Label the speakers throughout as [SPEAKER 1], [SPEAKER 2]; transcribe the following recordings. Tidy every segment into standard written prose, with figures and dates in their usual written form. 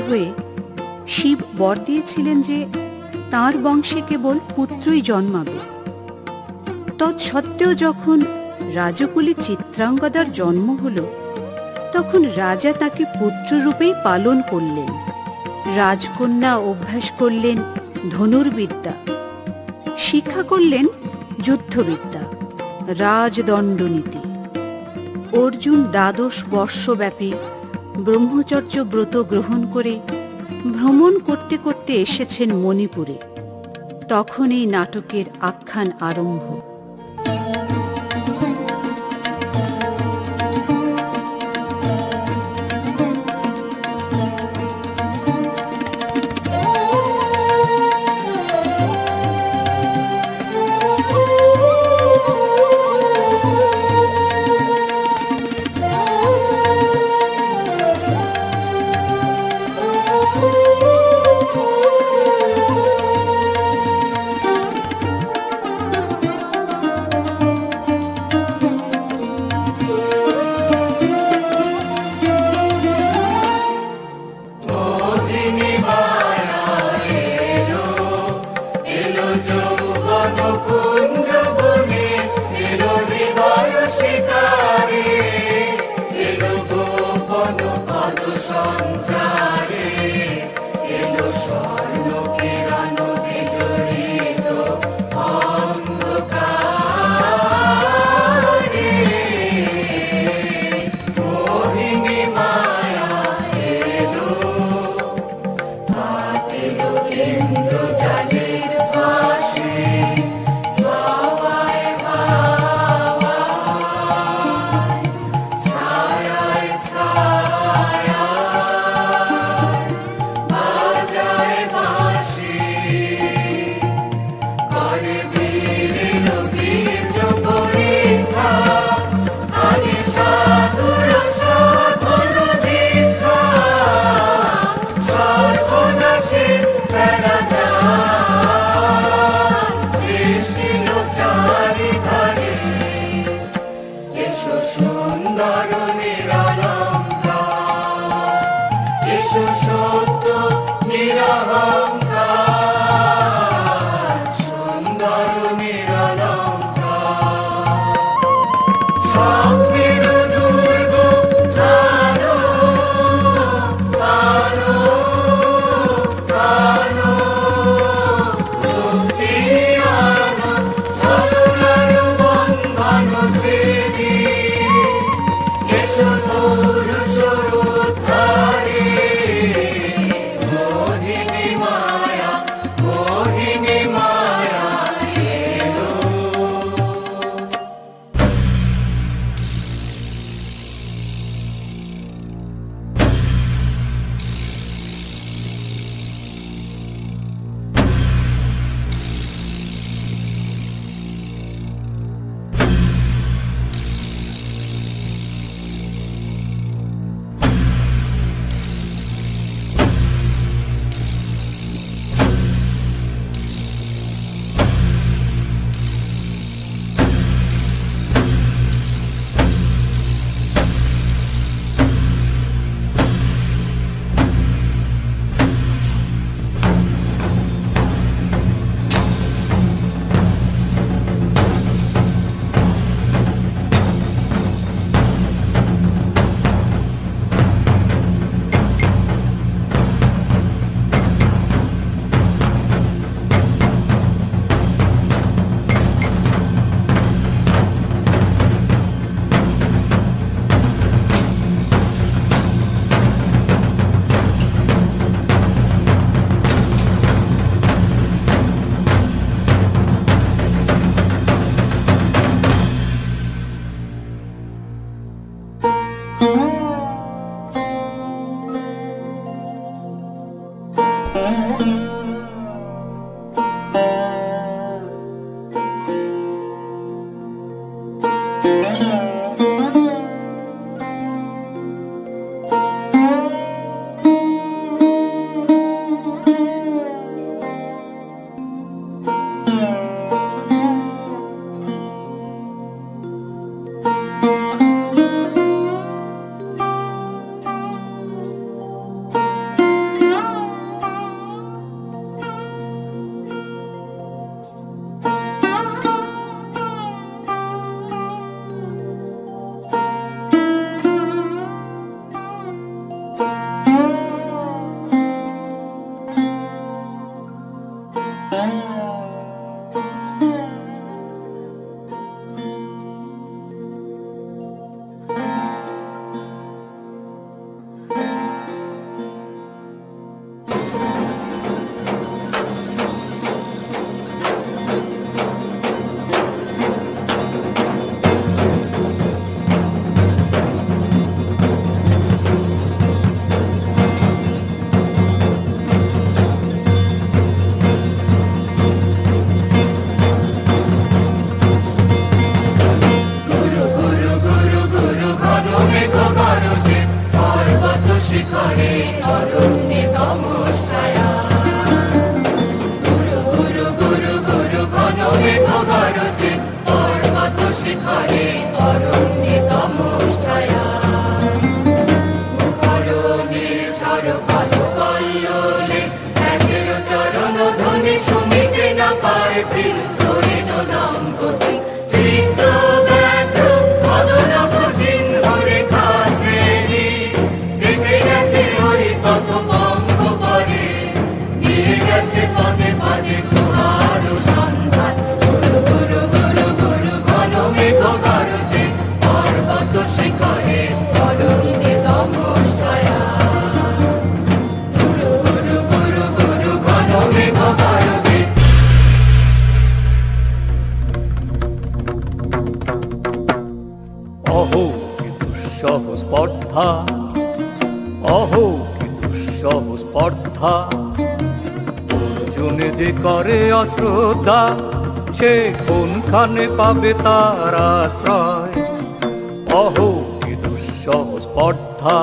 [SPEAKER 1] হয়ে শিব বর দিয়েছিলেন যে তাঁর বংশে কেবল পুত্রই জন্মাবে। তৎসত্ত্বেও যখন রাজকুলে চিত্রাঙ্গদার জন্ম হল, তখন রাজা তাকে পুত্ররূপেই পালন করলেন। রাজকন্যা অভ্যাস করলেন ধনুর্বিদ্যা, শিক্ষা করলেন যুদ্ধবিদ্যা, রাজদণ্ডনীতি। অর্জুন 12 বর্ষব্যাপী ব্রহ্মচর্য ব্রত গ্রহণ করে ভ্রমণ করতে করতে এসেছেন মণিপুরে। তখন এই নাটকের আখ্যান আরম্ভ।
[SPEAKER 2] স্পর্ধা, অহো কি দুঃসহ স্পর্ধা। অর্জুনে যে করে অশ্রদ্ধা, সে কোনখানে পাবে তার আশ্রয়। অহো কি দুঃসহ স্পর্ধা,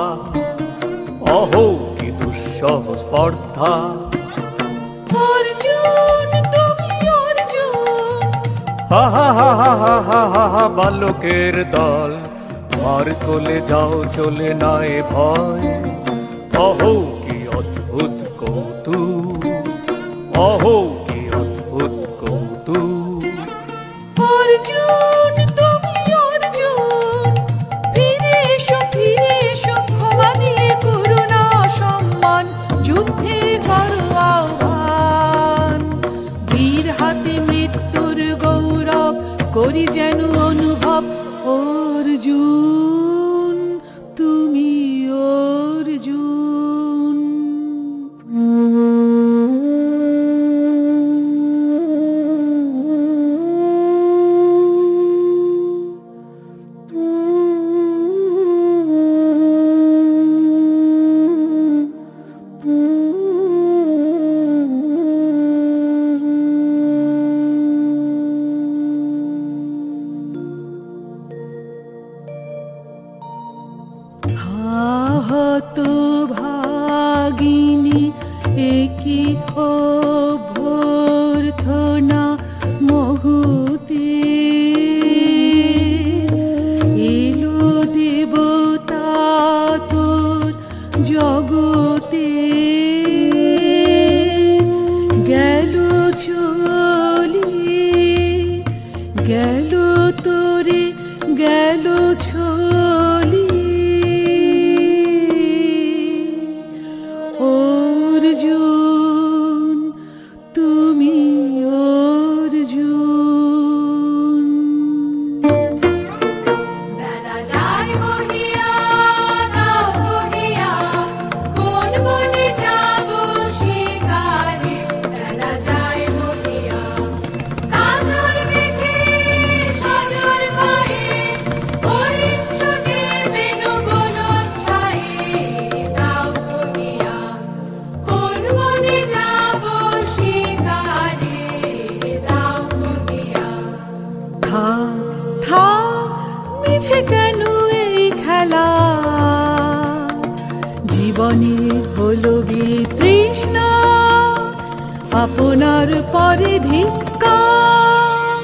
[SPEAKER 2] অহো কি দুঃসহ স্পর্ধা।
[SPEAKER 1] অর্জুন তুমি অর্জুন,
[SPEAKER 2] হা হা হা হা হা হা হা হা, বালকের দল মার কোলে যাও চলে না এ ভয়। অহো কি অদ্ভুত কৌতুক, অহো কি অদ্ভুত কৌতুক।
[SPEAKER 1] অর্জুন তুমি অর্জুন, ফিরে এসো ক্ষমা দিয়ে করুণা সম্মান, যুদ্ধে করো আহ্বান। বীর হাতে মৃত্যুর গৌরব করি যেন অনুভব। অর্জুন তুমি অর্জুন। আহত ভাগিনী একি অভ্যর্থনা মহুতে, এলো দেবতা তোর জগতে। গেল চলে গেল তোরে গেল চলে। অর্জুন তুমি অর্জুন।
[SPEAKER 3] বেলা যায় বহিয়া নাও বহিয়া, কোন বনে যাব শিকারে। বেলা যায় বহিয়া কাজল মেঘে সজল পায়ে, হরিণছুটে বেনু বনচ্ছায়ে। নাও বহিয়া কোন বনে যাব শিকারে। নাও বহিয়া
[SPEAKER 1] থাক থাক মিছে কেন এই খেলা, জীবনে হলো বিতৃষ্ণা, আপনার পরে ধিক্কার।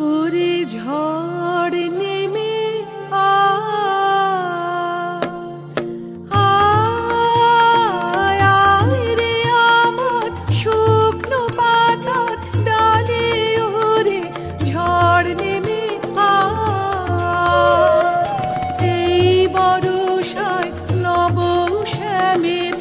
[SPEAKER 1] ওরে ঝড় নেমে আয় রে আমার শুকনো পাতার ডালে। ওরে ঝড় নেমে এই বর্ষায় নব শ্যামের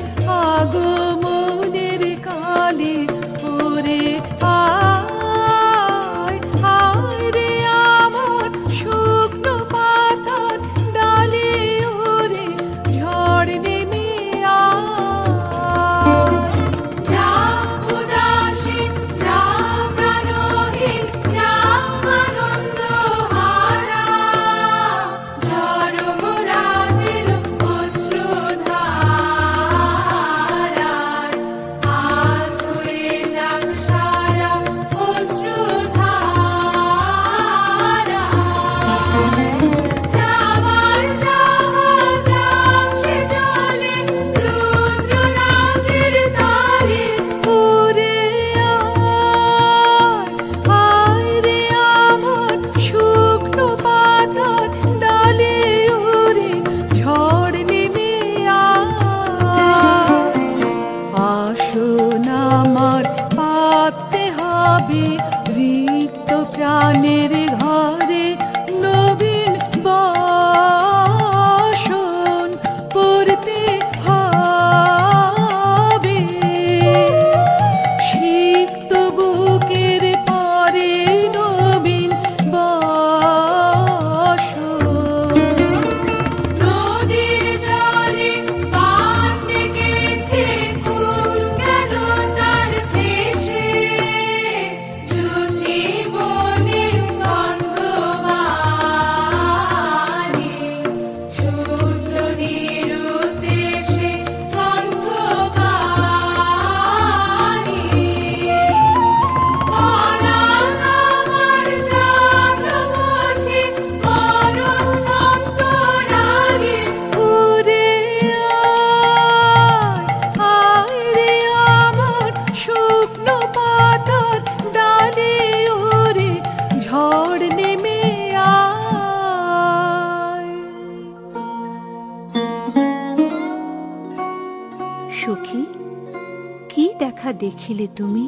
[SPEAKER 1] উঠিলে তুমি,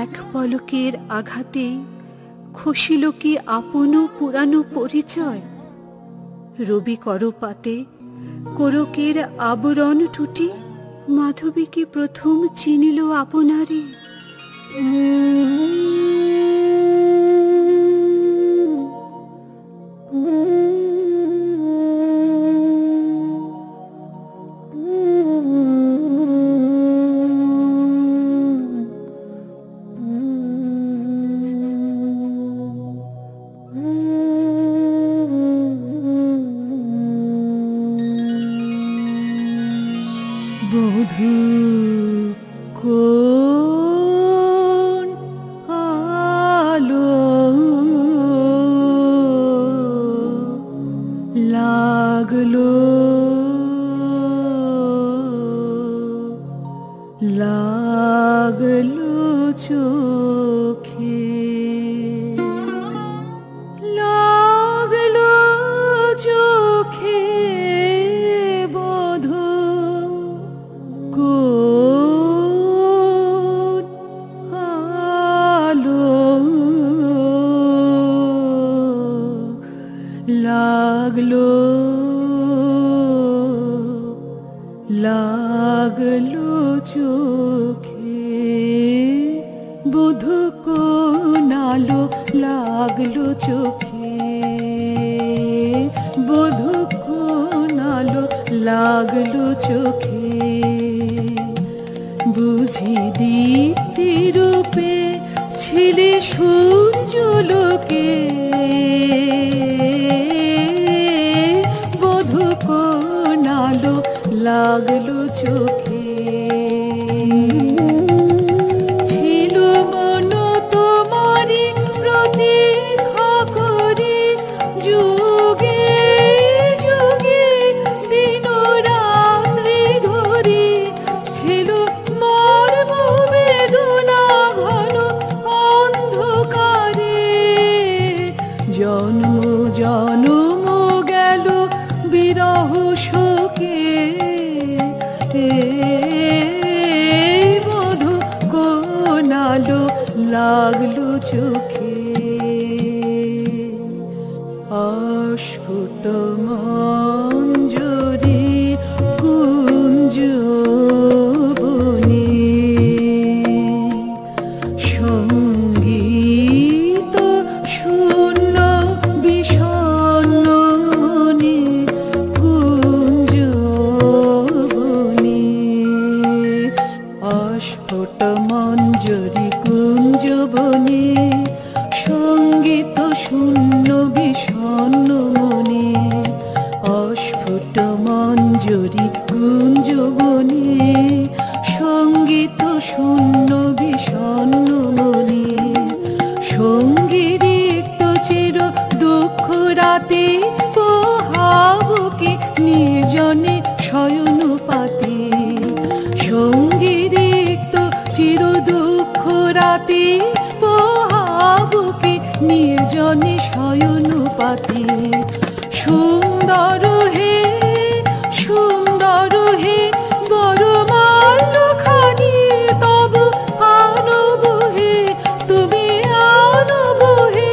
[SPEAKER 1] এক পলকের আঘাতে খসিল কি আপন পুরানো পরিচয়। রবি করপাতে কোরকের আবরণ টুটি, মাধবী কি প্রথম চিনিল আপনারে। বধূ কোন আলো লাগলো লাগলো চোখে, লাগলো চোখে বধূ কোন আলো লাগলো লাগলো চোখে, বধূ কোন আলো লাগলো চোখে, বধূ কোন আলো লাগলো চোখে। বুঝি দীপ্তি রূপে ছিলে সূর্যলোকে, বধূ কোন আলো লাগলো চোখে। ছিল মন তোমারি প্রতীক্ষা করে, যুগে যুগে দিন রাত্রি ধরে, ছিল মর্ম বেদনা ঘন অন্ধকারে। জন্ম জন্ম গেল বিরহ শোকে, বধূ কোন আলো লাগলো চোখে। অস্ফুট মঞ্জরি কুঞ্জ বনে, সঙ্গীত শূন্য বিষণ্ণ মনে, কুঞ্জ বনে। অস্ফুট মঞ্জরি কুঞ্জ বনে, সঙ্গীত শূন্য বিষণ্ণ মনে। অস্ফুট মঞ্জরি কুঞ্জ বনে, সঙ্গীত শূন্য বিষণ্ণ মনে। সঙ্গীত চির দুঃখ রাতে, পোহাবুকে নির্জনে শয়ন পাতে। সঙ্গীত চির দুঃখ রাতে, পোহাবুকে নির্জনে শয়ন পাতে। সুন্দর হে সুন্দর হে বরমাল্য খানি তব আনব হে, তুমি আনব হে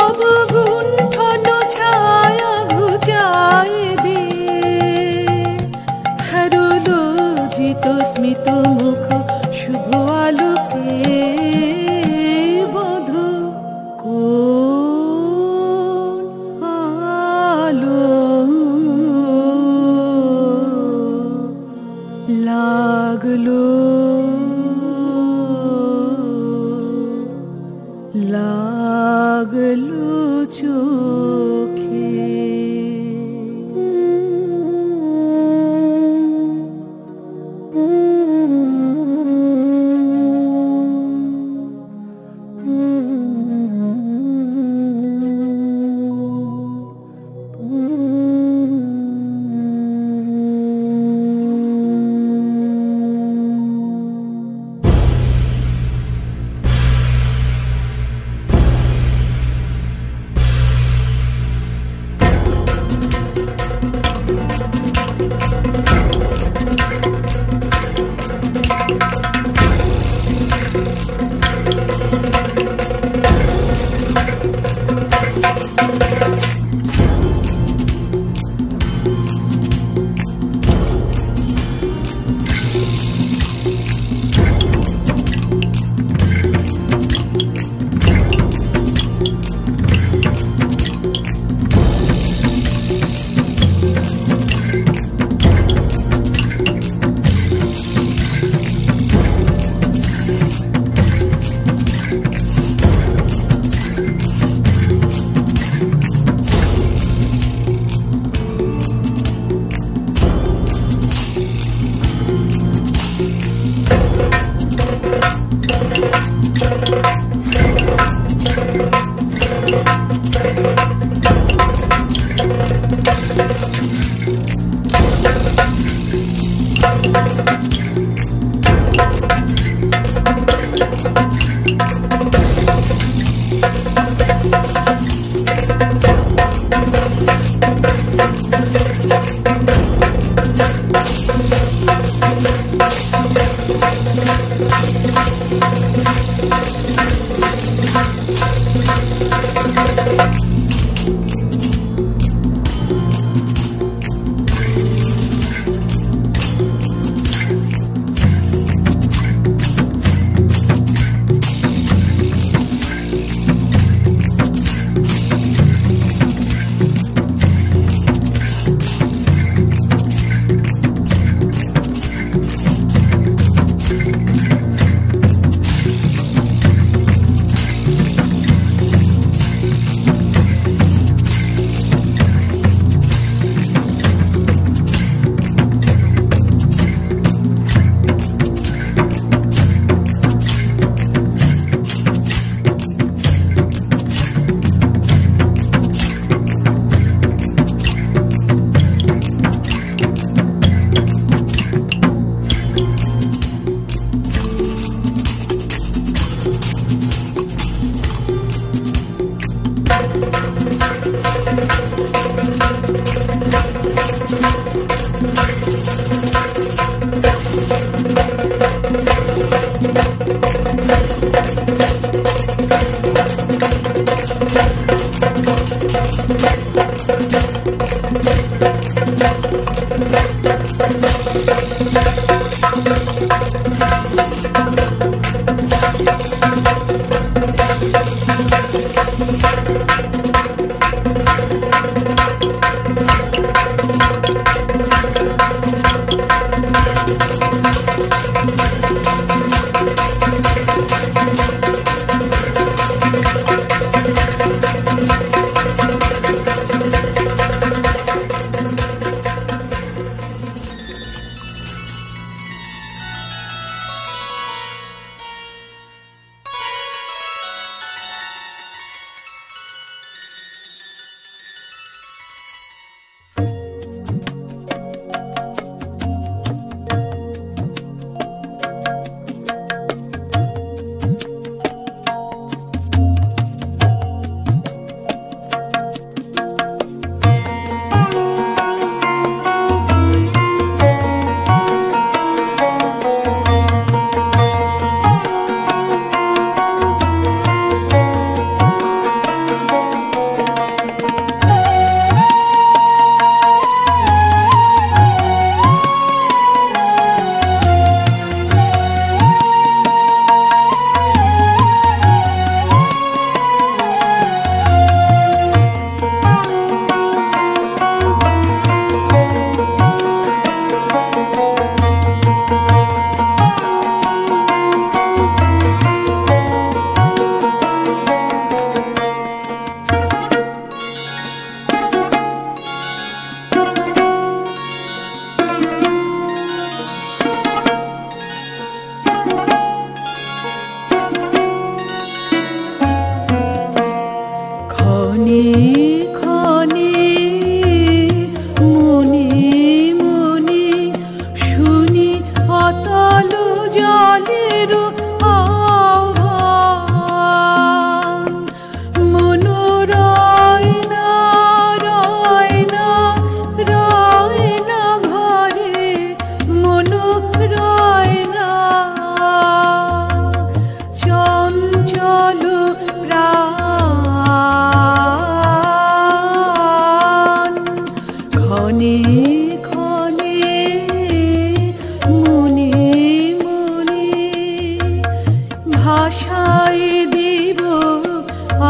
[SPEAKER 1] অবগুণ্ঠন ছায়া ঘুচায় দে। হরলোচিত স্মিত মুখ শুভ আলোকে, বধূ কোন আলো লাগলো লাগলো চোখে।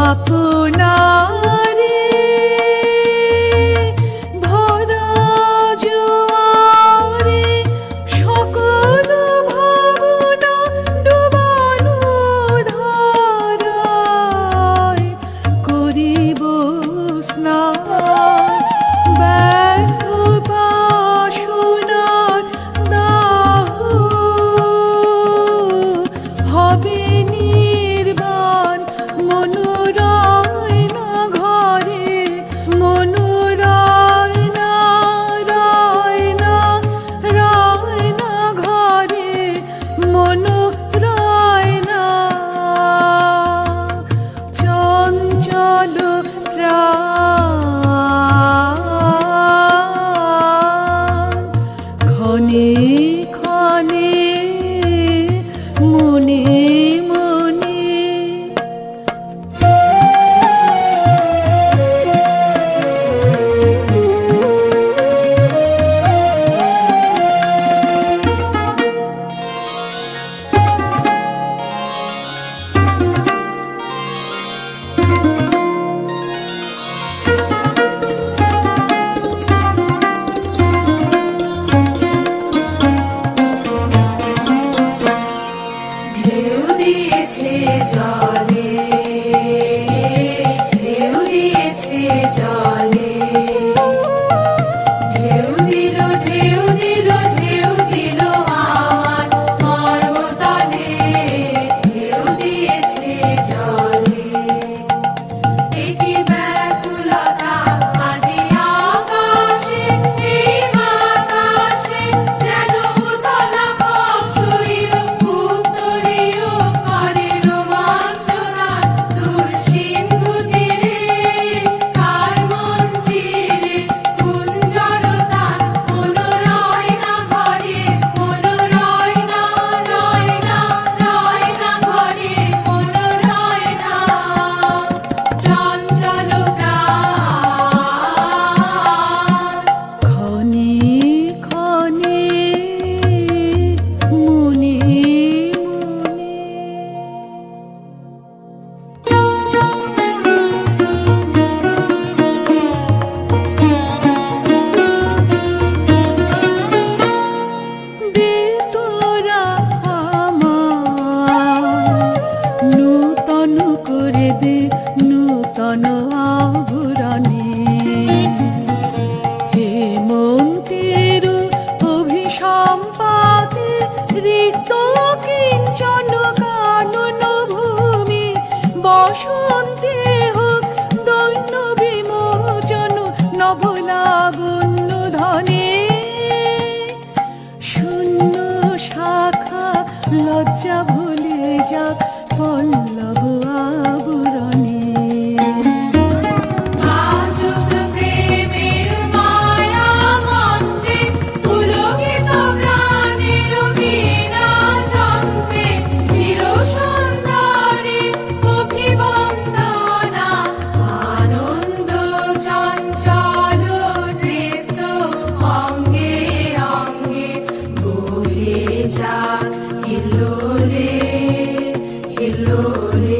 [SPEAKER 1] আপনারে ভরা জোয়ারে সকল ভাবনা ডুবানো ধারায় করিব স্নান ব্যর্থ বাসনার দাহ হবে নির্বাণ মনোরয় না ঘরে মনোরয় না রয় না রয় না ঘরে মনোরয় না চঞ্চল প্রাণ ক্ষণে ক্ষণে মনে মনে
[SPEAKER 3] ঢেউ দিয়েছে জলে ঢেউ দিয়েছে জলে ঢেউ দিল ঢেউ দিল ঢেউ দিল আমার মর্মতলে ঢেউ দিয়েছে জলে একি ব্যাকুলতা আজি আকাশে এই বাতাসে যেন উতলা শরীর উত্তরীয় করে রোমাঞ্চনা দূর সিন্ধু তীরে কার মন চিরে কুঞ্জরতান মনোরয় না ঘরে মনোরয় না রয় না রয় না ঘরে মনোরয় না চঞ্চল প্রাণ
[SPEAKER 1] ক্ষণে ক্ষণে মনে মনে দে তোরা আমার নূতন করে দে নূতন আভরণে হেমন্তের অভিসম্পাতে রিক্ত কিঞ্চন কানন ভূমি বসন্তে হোক দৈন্য বিমোচন নবলাবণ্য ধনে শূন্য শাখা লজ্জা ভুলে যাক পল্লব আবরণে
[SPEAKER 3] আজুক প্রেমের মায়া মন্ত্রে পুলকিত প্রাণের বীণা যন্ত্রে চির সুন্দরী অভিবন্দনা আনন্দ চঞ্চল নৃত্য অঙ্গে অঙ্গে বহে যাক হিল্লোলে হিল্লোলে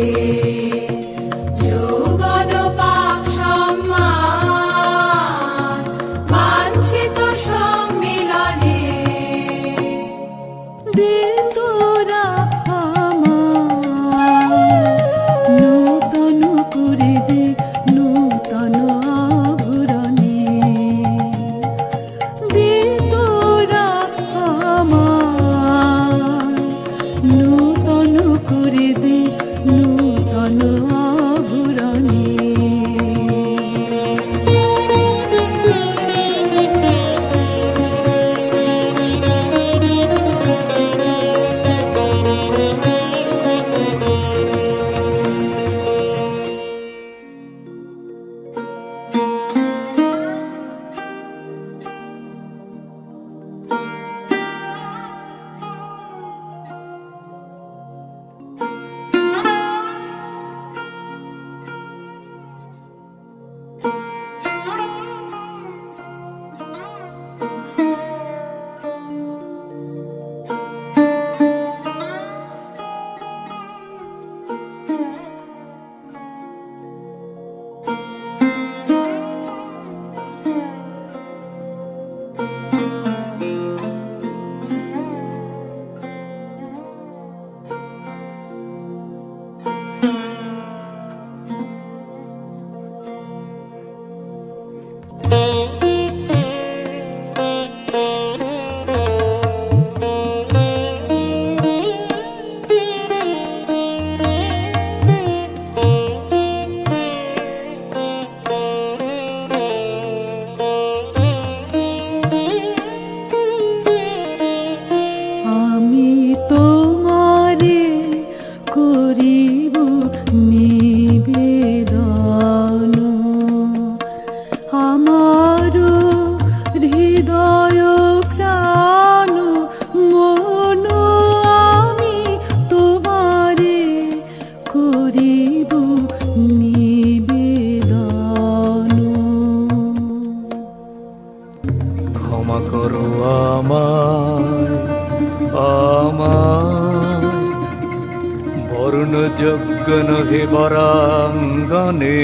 [SPEAKER 2] যজ্ঞ নহে বরাঙ্গনে,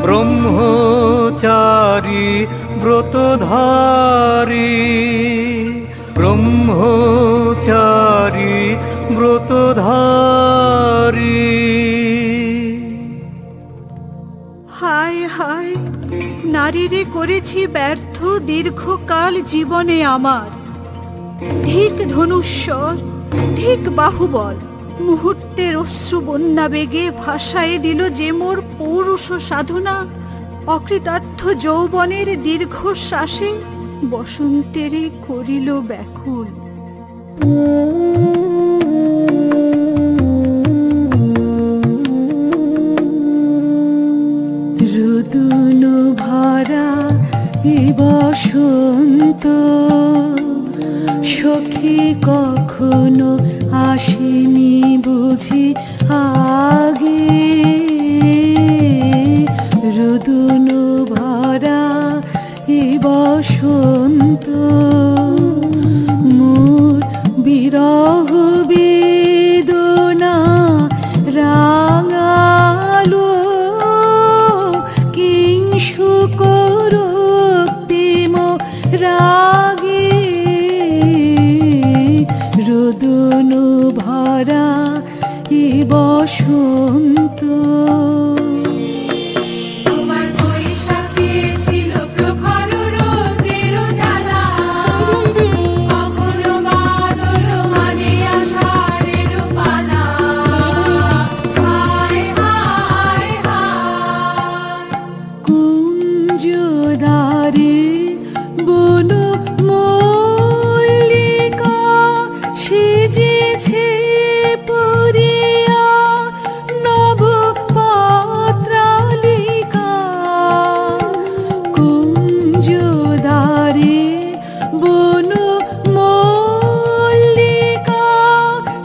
[SPEAKER 2] ব্রহ্মচারী ব্রতধারী, ব্রহ্মচারী ব্রতধারী।
[SPEAKER 1] হায় হায়, নারীরে করেছি ব্যর্থ দীর্ঘকাল জীবনে আমার। ধিক ধনুস্বর, ধিক বাহুবল, মুহূর্তের অশ্রু বন্যা বেগে ভাসায় দিল যে মোর পৌরুষ সাধনা। অকৃতার্থ যৌবনের দীর্ঘশ্বাসে বসন্তেরে করিল ব্যাকুল। রুদন ভরা এ বসন্ত, সখী কখনো আসেনি বুঝি আগে। রুদন ভরা এ বসন্ত, মোর বিরহ বেদনা রাঙালো। কিংসুক রক্তিম রাগে, রোদন ভরা এ বসন্ত।
[SPEAKER 3] তোমার বৈশাখে ছিল প্রখর রোদের জ্বালা, কখনো বাদল মানে আষাঢ়ের পালা। হায় হায় হায়,
[SPEAKER 1] কুঞ্জদারে বন মল্লিকা সেজেছে পরিয়া নব পাত্রালিকা। কুঞ্জদারে বন মল্লিকা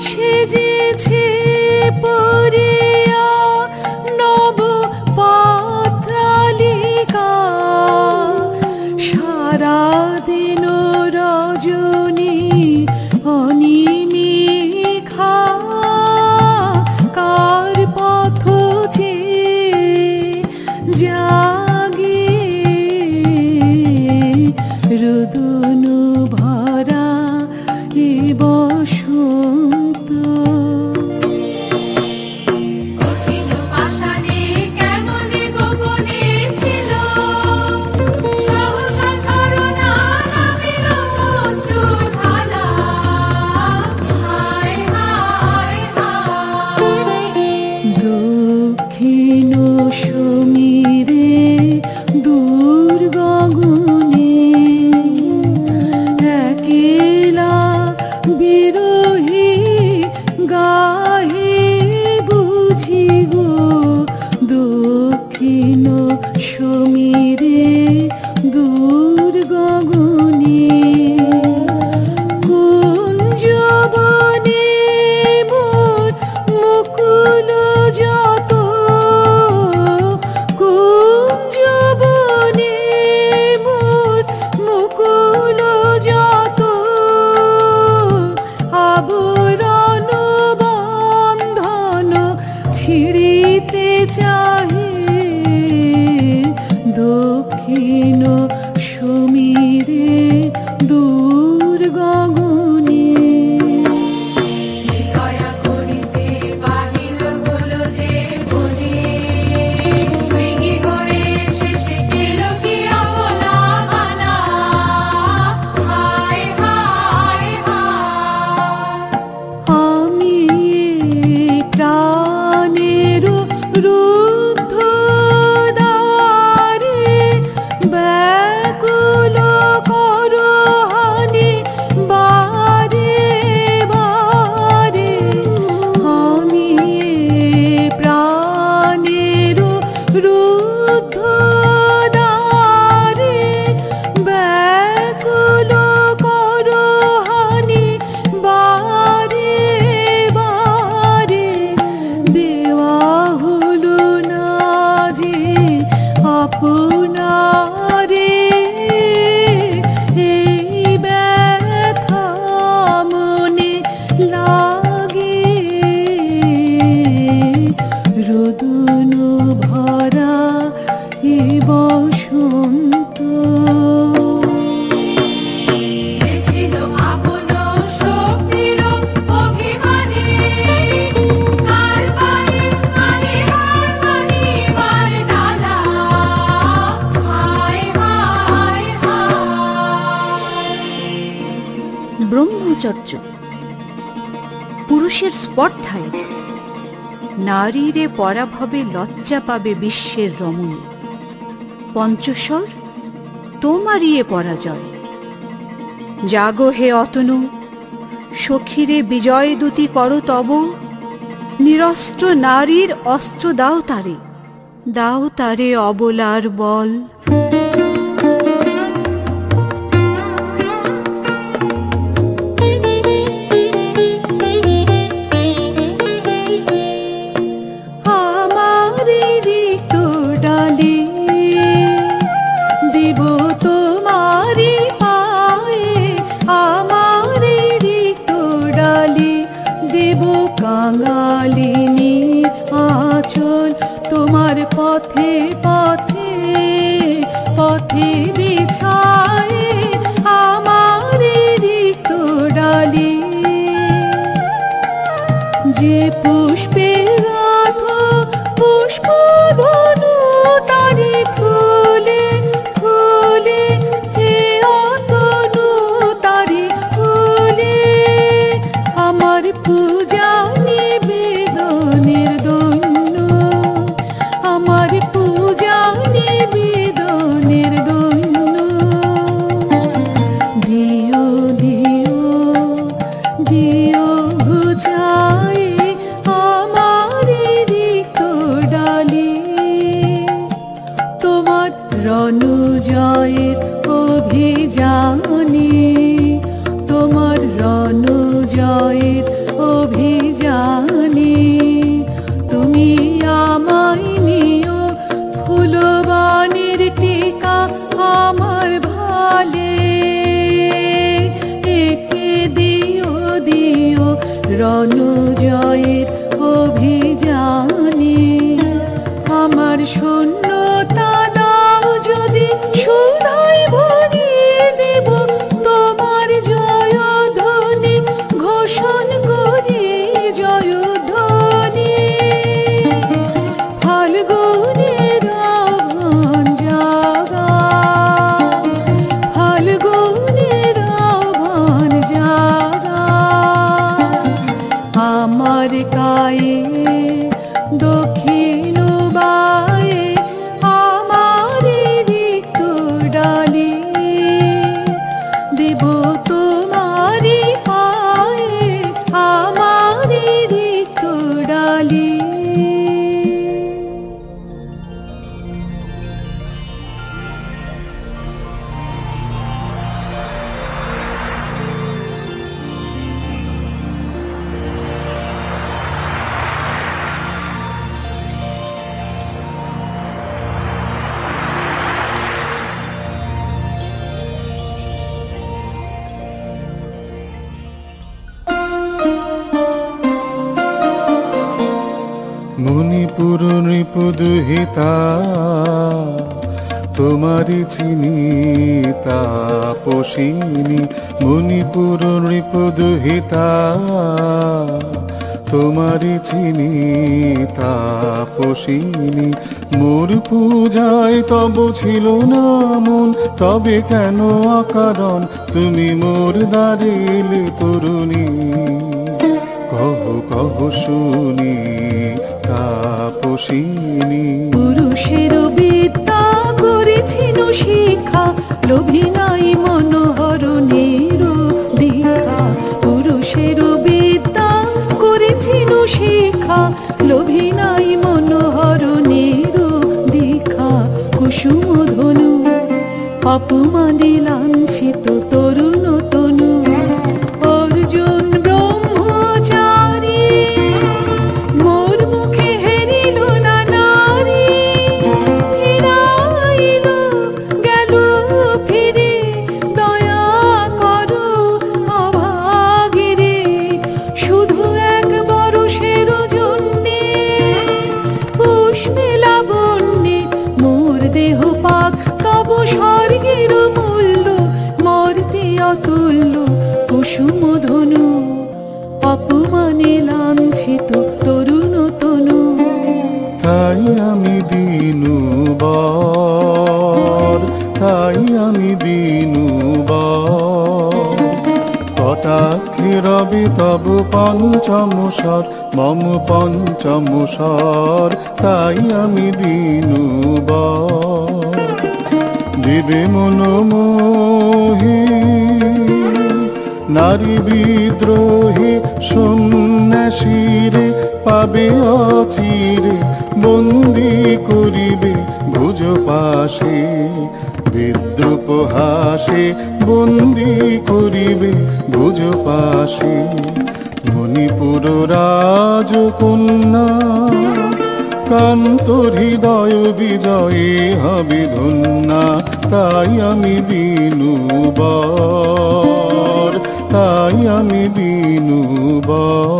[SPEAKER 1] সেজেছে পরিয়া নব পাত্রালিকা। সারাদিন রজনী অনিমেষা, কার পথ চেয়ে জাগে। রোদন ভরা এ বসন্ত।
[SPEAKER 3] কঠিন পাষাণে কেমনে গোপনে ছিল, সহসা ঝরনা নামিল অশ্রুর ঢালা। হায় হায় হায়,
[SPEAKER 1] দক্ষিণ সমীরে দূর গগনে, একেলা বিরহী গাহে বুঝি গো। দক্ষিণ সমীরে দূর গগনে, কুঞ্জবনে মোর মুকুল যত। কুঞ্জবনে মোর মুকুল যত, আবরণ বন্ধন ছিঁড়িতে চাহে। দক্ষিণ সমীরে দূর গগনে,
[SPEAKER 3] দয়া করিতে বাহির হলো যে বনে। মৃগী হয়ে শেষে এলো কি অবলা মালা। হায় হায় হায়,
[SPEAKER 1] আমি প্রাণের রুদ্ধ দ্বারে ব্যাকুল করহানি বারে বারে। আমি প্রাণের রুদ্ধ দ্বারে ব্যাকুল করহানি বারে বারে। দেওয়া হলো সৌন্দর্য, পুরুষের স্পর্ধায় যে নারীরে পরাভবে লজ্জা পাবে বিশ্বের রমণী। পঞ্চস্বর তোমারই এ পরাজয়। জাগো হে অতনু, সখীরে বিজয় দূতি করো তব। নিরস্ত্র নারীর অস্ত্র দাও তারে, দাও তারে অবলার বল।
[SPEAKER 4] কাঙালিনী আঁচল তোমার পথে পথে পথে বিছায় আমার রিক্ত ডালি। যে পুষ্পে গাথ পুষ্প ধনু তারি ফুলে ফুলে হে অতনু তারি ফুলে। আমার পূজা নিবেদনের দৈন্য, আমার পূজা নিবেদনের দৈন্য। দিও দিও দিও ঘুচাই আমার রিক্ত ডালি। তোমার রণজয়ের অভিযানে, তোমার রণজয়ের অভিযানে তুমি আমায় নিও ফুলবানের টিকা আমার ভালে। একে দিও দিও রণজয়ের অভিযানে। আমার শূন্যতা দাও যদি সুধায় ভরিয়ে দেব তোমার জয়ধ্বনি ঘোষণ করি জয়ধ্বনি। ফাল্গুনের আহ্বান জাগা, ফাল্গুনের আহ্বান জাগা। আমার গায়ে দক্ষিণ বায়ে আমার রিক্ত ডালি। দেব তোমারি পায়ে আমার রিক্ত ডালি।
[SPEAKER 5] মণিপুর নৃপদুহিতা তোমারি চিনি তাপসিনী। মণিপুর নৃপদুহিতা তোমারি চিনি তাপসিনী। মোর পূজায় তব ছিল না মন, তবে কেন অকারণ তুমি মোর দ্বারে এলে তরুণী। কহ কহ শুনি তাপসিনী।
[SPEAKER 4] পুরুষের বিদ্যা করেছিল শিক্ষা, লোভী নাই মনোহরণের দীক্ষা। পুরুষের বিদ্যা করেছিল শিক্ষা, লোভী নাই মনোহরণের দীক্ষা। কুসুম ধনু অপমানে লাঞ্ছিত তরুণ তনু। অর্জুন ব্রহ্মচারী মোর মুখে হেরিল না নারী। ফিরাইল গেল ফিরে দয়া করো অভাগীরে। শুধু এক বরষের জন্যে পুষ্পে লাবণ্যে মোর দেহ পাক তব স্বর্গের মূল্য মর্তে
[SPEAKER 5] স্বর মম পঞ্চম স্বর, তাই আমি দিনুবর। দেবে মনোমোহী নারী বিদ্রোহী সন্ন্যাসীরে পাবে অচিরে, বন্দি করিবে ভুজ পাশে, বিদ্রুপ হাসে বন্দি করিবে ভুজ পাশে। মণিপুর রাজকন্যা কান্ত হৃদয় বিজয়ে হবে ধন্যা, তাই আমি দিনুবর, তাই আমি দিনুবর।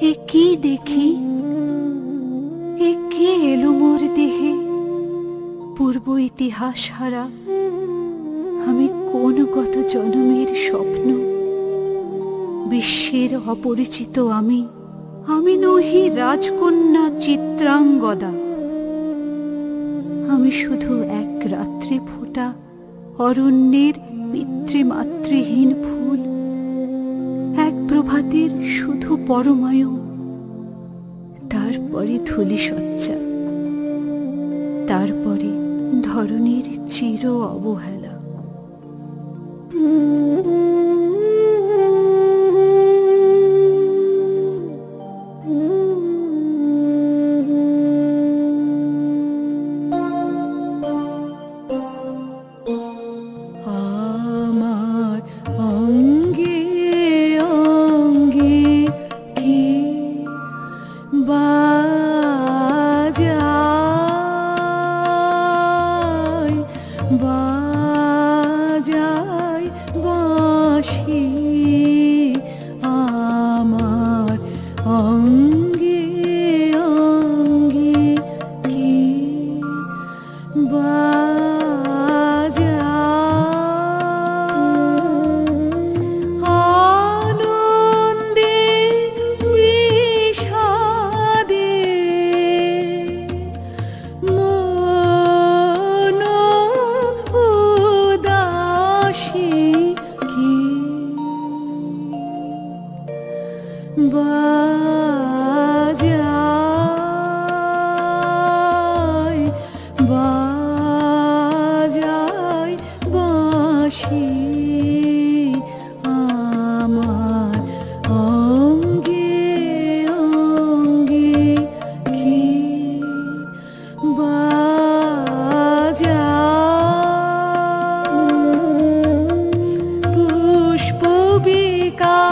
[SPEAKER 1] এ কি দেখি, এ কে এলো মোর দেহে? পূর্ব ইতিহাস হারা আমি কোন গত জন্মের স্বপ্ন? বিশ্বের অপরিচিত আমি, আমি নহি রাজকন্যা চিত্রাঙ্গদা। আমি শুধু এক রাত্রে ফোটা অরণ্যের পিতৃমাতৃহীন ফুল, এক প্রভাতের শুধু পরমায়ু, তারপরে ধূলিসজ্জা, তারপরে ধরণীর চির অবহেলা।
[SPEAKER 4] আমার অঙ্গে অঙ্গে কি বাজায় বাজায় বাঁশি, আমার অঙ্গে অঙ্গে কি আনন্দে বিষাদে মন উদাসী কি বাজায় বাজায় বাঁশি, আমার অঙ্গে অঙ্গে কি বাজায়। পুষ্প বিকাশের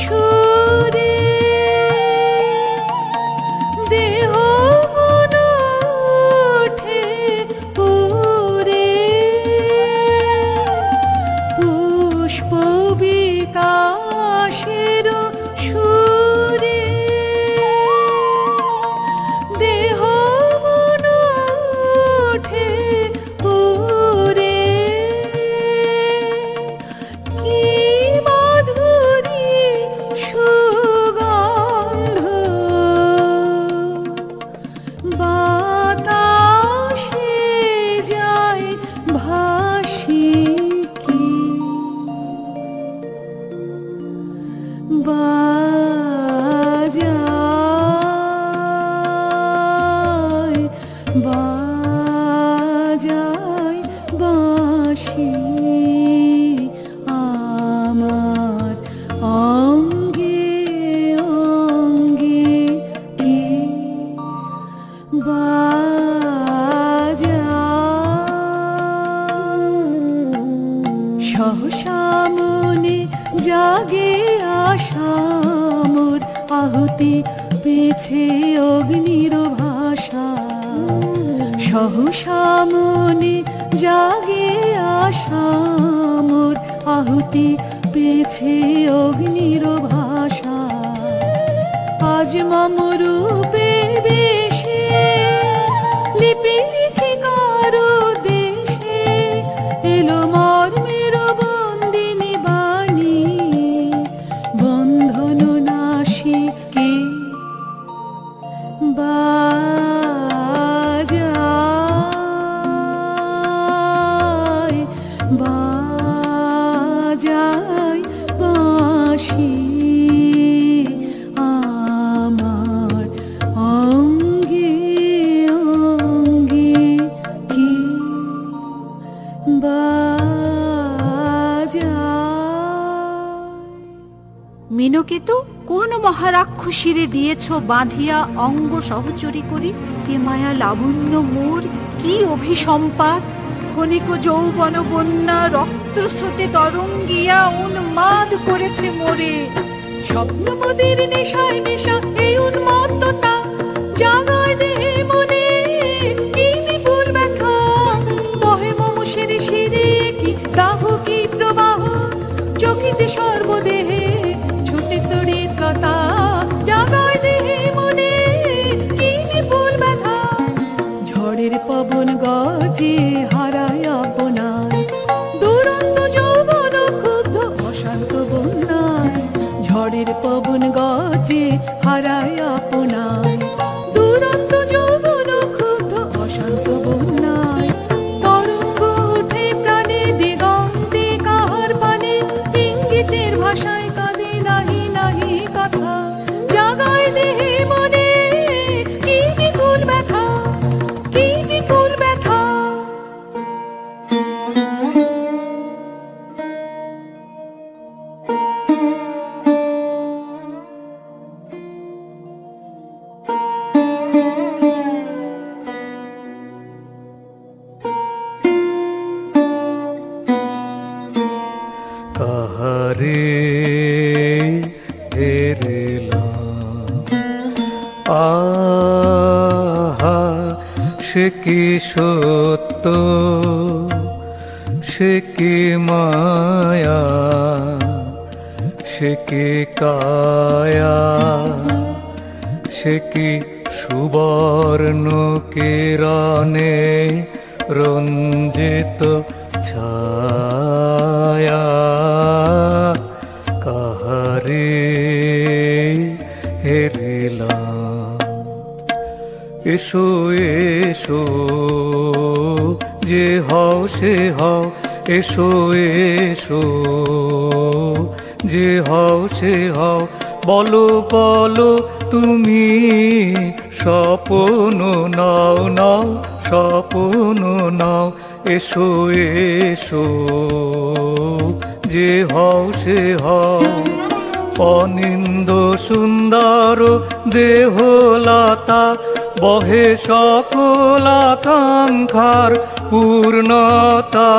[SPEAKER 4] সুরে দেহ মন ওঠে পুরে, পুষ্প বিকাশের সুরে দেহ মন ওঠে পুরে। কি মাধুরী সুগন্ধ বাতাসে যায় ভাসি কি বাজায় বাজায় বাঁশি, আমার অঙ্গে অঙ্গে কি বাজায়। সহসা মনে জাগে আহুতি পেছে অগ্নির ভাষা, সহসা মনে জাগে আশা মোর, আহুতি পেছে অগ্নির ভাষা। আজ মম রূপে বেশে লিপি লিখে কারো দেশে, এলো মর্মের বন্দিনী বাণী, বন্ধন নাশিকে বাজায় বাজায় বাঁশি আমার অঙ্গে অঙ্গে কি বাজায়।
[SPEAKER 1] মিনকেতু, কোন মহারাক্ষসীরে দিয়েছ বাঁধিয়া অঙ্গ সহচরী করি? কে মায়া লাবণ্য মোর, কি অভিসম্পাত! ক্ষণিক যৌবন বন্যা রক্তস্রোতে তরঙ্গিয়া উন্মাদ করেছে মোরে।
[SPEAKER 4] স্বপ্ন মোদের নেশায় মেশা এই উন্মত্ততা, জাগায় দেহে মনে কি বিপুল ব্যথা। বহে মম শিরে শিরে কি দাহ কি প্রবাহ, চকিতে সর্বদেহে ছুটে তড়িৎ লতা। জাগায় দেহে মনে কি বিপুল ব্যথা, ঝড়ের পবন গর্জে হারায় আপনায়, দুরন্ত যৌবন ক্ষুব্ধ অশান্ত বন্যায়। ঝড়ের পবন গর্জে হারায় আপনায়, দুরন্ত যৌবন ক্ষুব্ধ অশান্ত বন্যায়। তরঙ্গ ওঠে প্রাণে দিগন্তে কাহার পানে, ইঙ্গিতের ভাষায় কাঁদে নাহি নাহি কথা। জাগায় দেহে মনে কি বিপুল ব্যথা, কি বিপুল ব্যথা।
[SPEAKER 2] কাহারে হেরেলাম, আহা সে কি সত্য, সে কি মায়া, সে কি কায়া, সে কি সুবর্ণ কিরণে রঞ্জিত ছায়া। কাহারে হেরিলাম, এসো এসো যে হও সে হও, এসো এসো যে হও সে হও। বলো বলো তুমি স্বপ্ন নাও নাও, স্বপ্ন নাও। এসো এসো যে হও সে হও। অনিন্দ সুন্দর দেহলতা, বহে সকল আকাঙ্ক্ষার পূর্ণতা।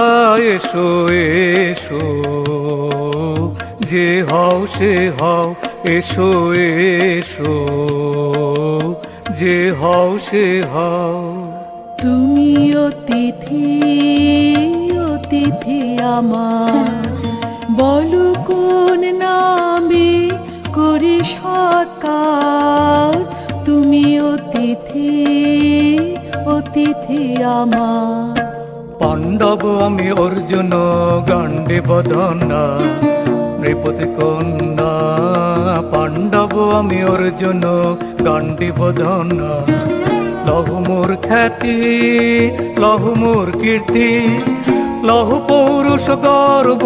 [SPEAKER 2] এসো এসো যে হও সে হও, এসো এসো যে হও সে হও।
[SPEAKER 4] তুমি অতিথি অতিথি আমার, বলো কোন নামে করি সৎকার। তুমি অতিথি অতিথি আমার।
[SPEAKER 2] পাণ্ডব আমি অর্জুন গান্ডীব ধনা, নৃপতি কন্যা। পাণ্ডব আমি অর্জুন গান্ডীব ধনা। লহ মোর খ্যাতি, লহ মোর কীর্তি, লহ পৌরুষ গর্ব,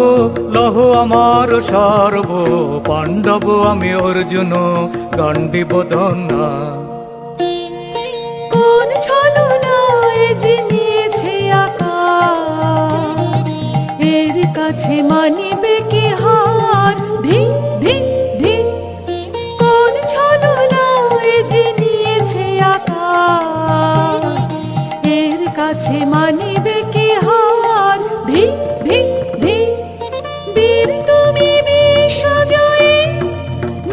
[SPEAKER 2] লহ আমার সর্ব। পাণ্ডব আমি অর্জুন গান্ডীব ধনা।
[SPEAKER 4] কোন ছলনায় যে নিয়েছে আকার, এর কাছে মানিবে কি হার। ধিং ধিং ধিং, কোন ছলনায় যে নিয়েছে আকার, এর কাছে মানিবে কি হার। ধিং ধিং ধিং, বীর তুমি বিশ্বজয়ী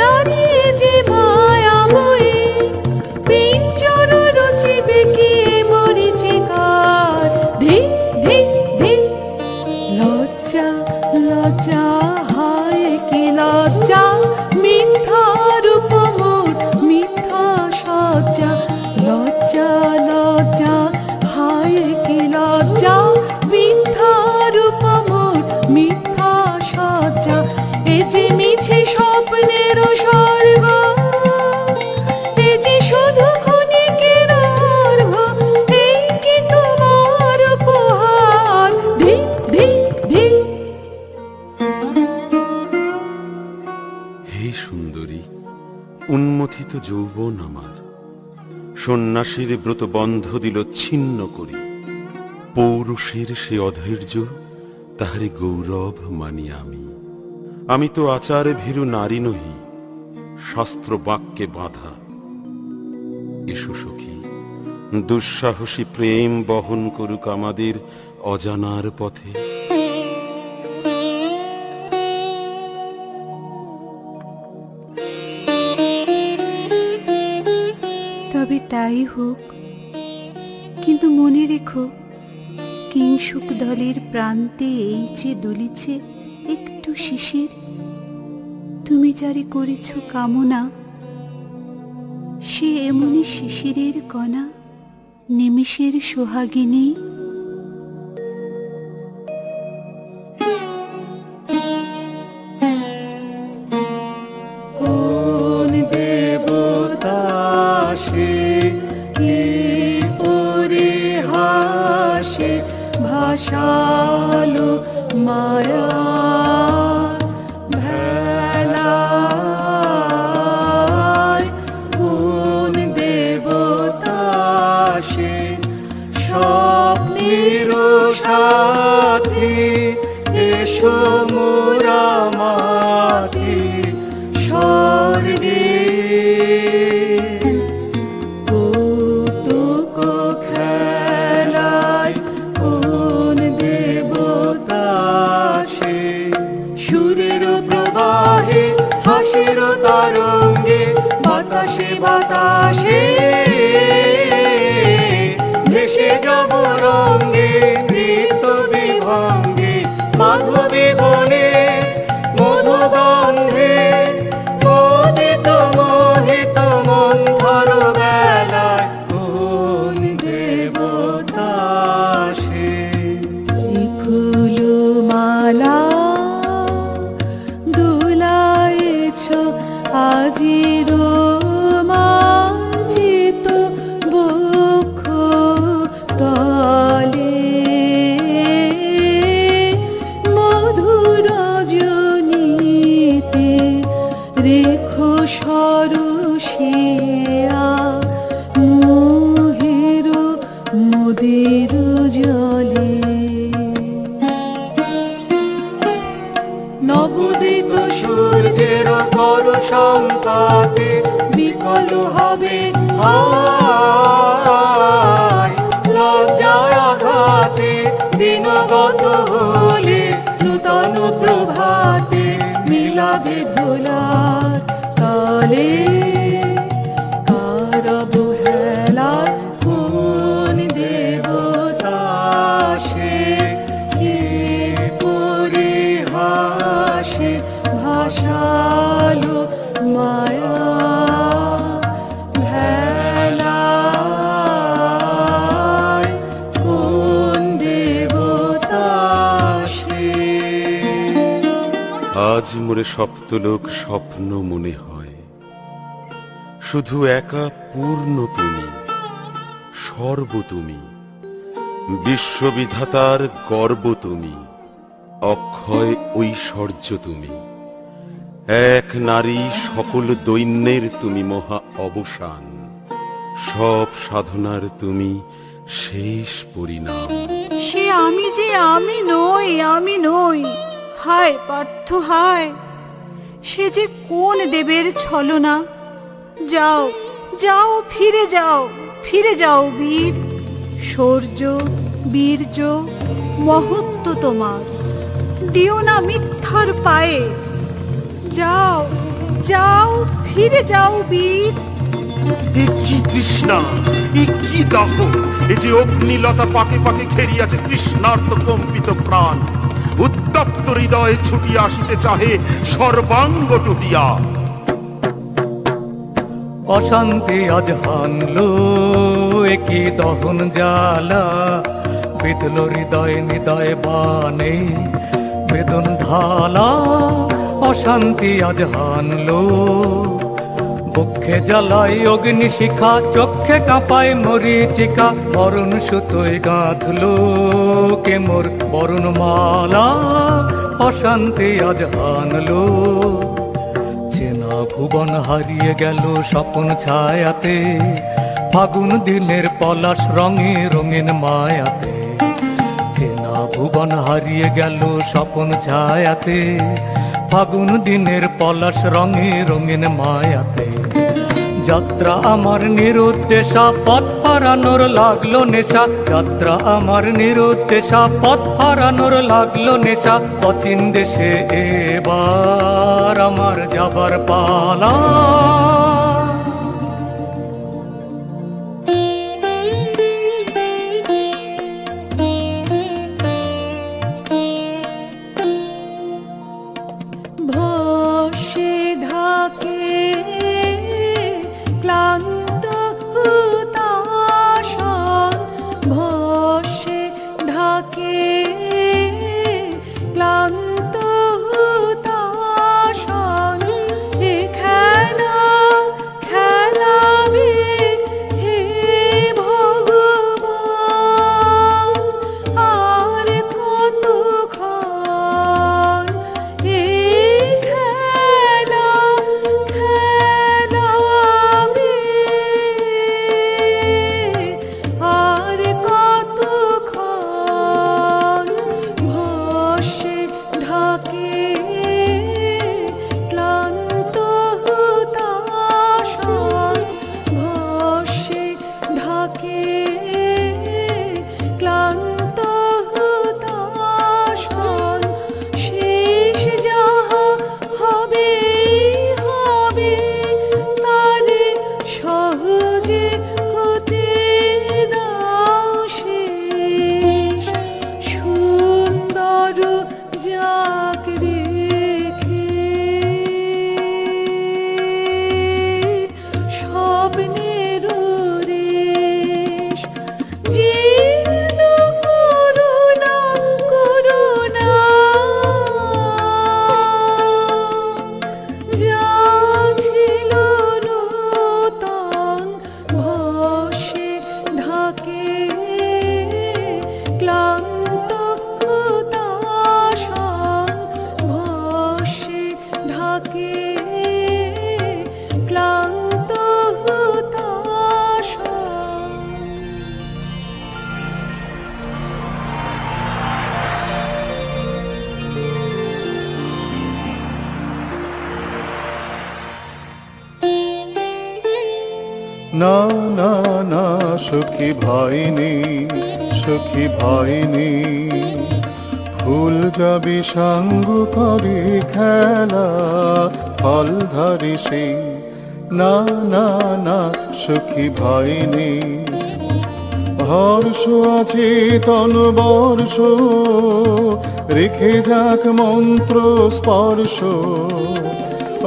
[SPEAKER 4] নারী যে মা।
[SPEAKER 6] উন্মথিত যৌবন আমার সন্ন্যাসীর ব্রত বন্ধ দিল ছিন্ন করি। পৌরুষের সে অধৈর্য তাহারে গৌরব মানি আমি। আমি তো আচারে ভীরু নারী নহি, শাস্ত্র বাক্যে বাঁধা। এসো সখী, দুঃসাহসী প্রেম বহন করুক আমাদের অজানার পথে।
[SPEAKER 1] তবে তাই হোক, কিন্তু মনে রেখো, কিংসুক দলের প্রান্তে এই যে দুলিছে একটু শিশির, তুমি যারে করেছ কামনা, সে এমনি শিশিরের কণা, নিমিষের সোহাগিনী।
[SPEAKER 2] কোন দেবতা সে কি পরিহাসে ভাসালো মায়া ভেলায়। কোন দেবতা সে স্বপ্নের সাথী, এসো মোরা মাটি স্বর্গে। কৌতুক খেলায় কোন দেবতা সে, সুরের প্রবাহে হাসির তরঙ্গে বাতাসে বাতাসে ভেসে যাব রঙ্গে নৃত্য বিভঙ্গে মাধবী বনে মধুগন্ধে মোদিত মোহিত মন্থর বেলায়। কোন দেবতা সে?
[SPEAKER 4] ফুলো মালা দুলাইছ আজির মাঞ্চিত বক্ষ তলে, মধুর রজনীতে রেখো সরসিয়া মোহের মোদের জলে।
[SPEAKER 2] নবোদিত সূর্যের কর সংকাতে বিকল হবে হায়, লজ্জার আঘাতে দিনগত হলে নূতন প্রভাতে মিলাবে ধুলার তলে। কার অবহেলায় কোন দেবতা সে কি পরিহাসে ভাসালো মায়া ভেলায়। কোন দেবতা সে?
[SPEAKER 6] আজ মোরে সপ্তলোক স্বপ্ন মনে হয়, শুধু একা পূর্ণ তুমি, সর্ব তুমি, বিশ্ববিধাতার গর্ব তুমি, অক্ষয় ঐশ্বর্য তুমি, এক নারী সকল দৈন্যের তুমি মহা অবসান, সব সাধনার তুমি শেষ পরিণাম।
[SPEAKER 1] সে আমি যে আমি নই, আমি নই, হায় পার্থ হায়, সে যে কোন দেবের ছলনা। যাও যাও, ফিরে যাও, ফিরে যাও বীর, শৌর্য বীর্য মহত্ব তোমার, দিও না মিথ্যার পায়ে। যাও যাও, ফিরে যাও বীর।
[SPEAKER 6] এ কি তৃষ্ণা, এ কি দাহ, এ যে অগ্নিলতা পাকে পাকে ঘেরিয়াছে তৃষ্ণার্ত কম্পিত প্রাণ। উত্তপ্ত হৃদয়ে ছুটিয়া আসিতে চাহে সর্বাঙ্গ টুটিয়া।
[SPEAKER 2] অশান্তি আজ হানলো একই দহন জ্বালা, বিধল হৃদয় নিদয় বানে বেদন ঢালা। অশান্তি আজ হানলো বক্ষে জ্বালায় অগ্নি শিখা, চক্ষে কাঁপায় মরিচিকা, মরণ সুতোয় গাঁথলো কে মোর বরণ মালা। অশান্তি আজ হানলো চেনা ভুবন হারিয়ে গেল স্বপন ছায়াতে, ফাগুন দিনের পলাশ রঙে রঙিন মায়াতে। চেনা ভুবন হারিয়ে গেল স্বপন ছায়াতে, ফাগুন দিনের পলাশ রঙে রঙিন মায়াতে। যাত্রা আমার নিরুদ্দেশা, পথ হারানোর লাগলো নেশা। যাত্রা আমার নিরুদ্দেশা, পথ হারানোর লাগলো নেশা। অচিন দেশে এবার আমার যাবার পালা।
[SPEAKER 4] ভস্যে ঢাকে ক্লান্ত হুতাশন, ভস্যে ঢাকে ক্লান্ত হুতাশন। এ খেলা খেলাবে হে ভগবান, আর কতক্ষণ এ খেলা খেলাবে, আর কতক্ষণ। ভস্যে ঢাকে ক্লান্ত হুতাশন, ভস্যে ঢাকে ক্লান্ত হুতাশন। শেষ যাহা হবে হবে, তারে সহজে হতে দাও শেষ। সুন্দর যাক রেখে স্বপ্নের রেশ। জীর্ণ করুণা করুণা, যা ছিল নূতন। ভস্যে ঢাকে ক্লান্ত হুতাশন, ভস্যে ঢাকে ক্লান্ত হুতাশন।
[SPEAKER 5] না না না সখী ভয় নেই, সখী ভয় নেই। ফুল যাবি সাঙ্গ করে খেলা, ফল ধরে সেই। না না না সখী ভয় নেই। হর্ষ আছে তন বর্ষ, রেখে যাক মন্ত্র স্পর্শ।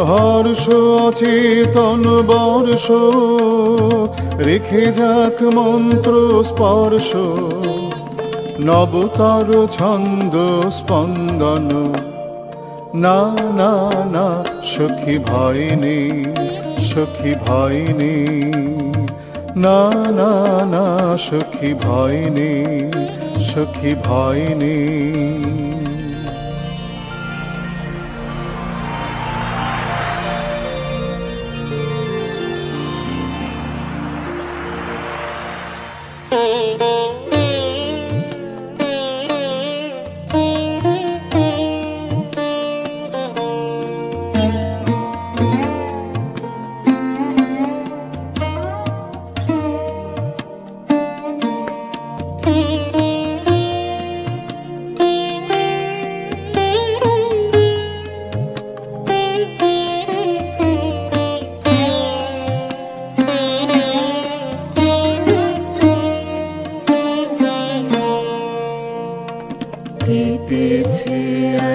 [SPEAKER 5] হর্ষ অচেতন বর্ষ, রেখে যাক মন্ত্র স্পর্শ। নবতর ছন্দ স্পন্দন। না না না সখী ভয় নেই, সখী ভয় নেই। না না না সখী ভয় নেই, সখী ভয় নেই।
[SPEAKER 4] কেটেছে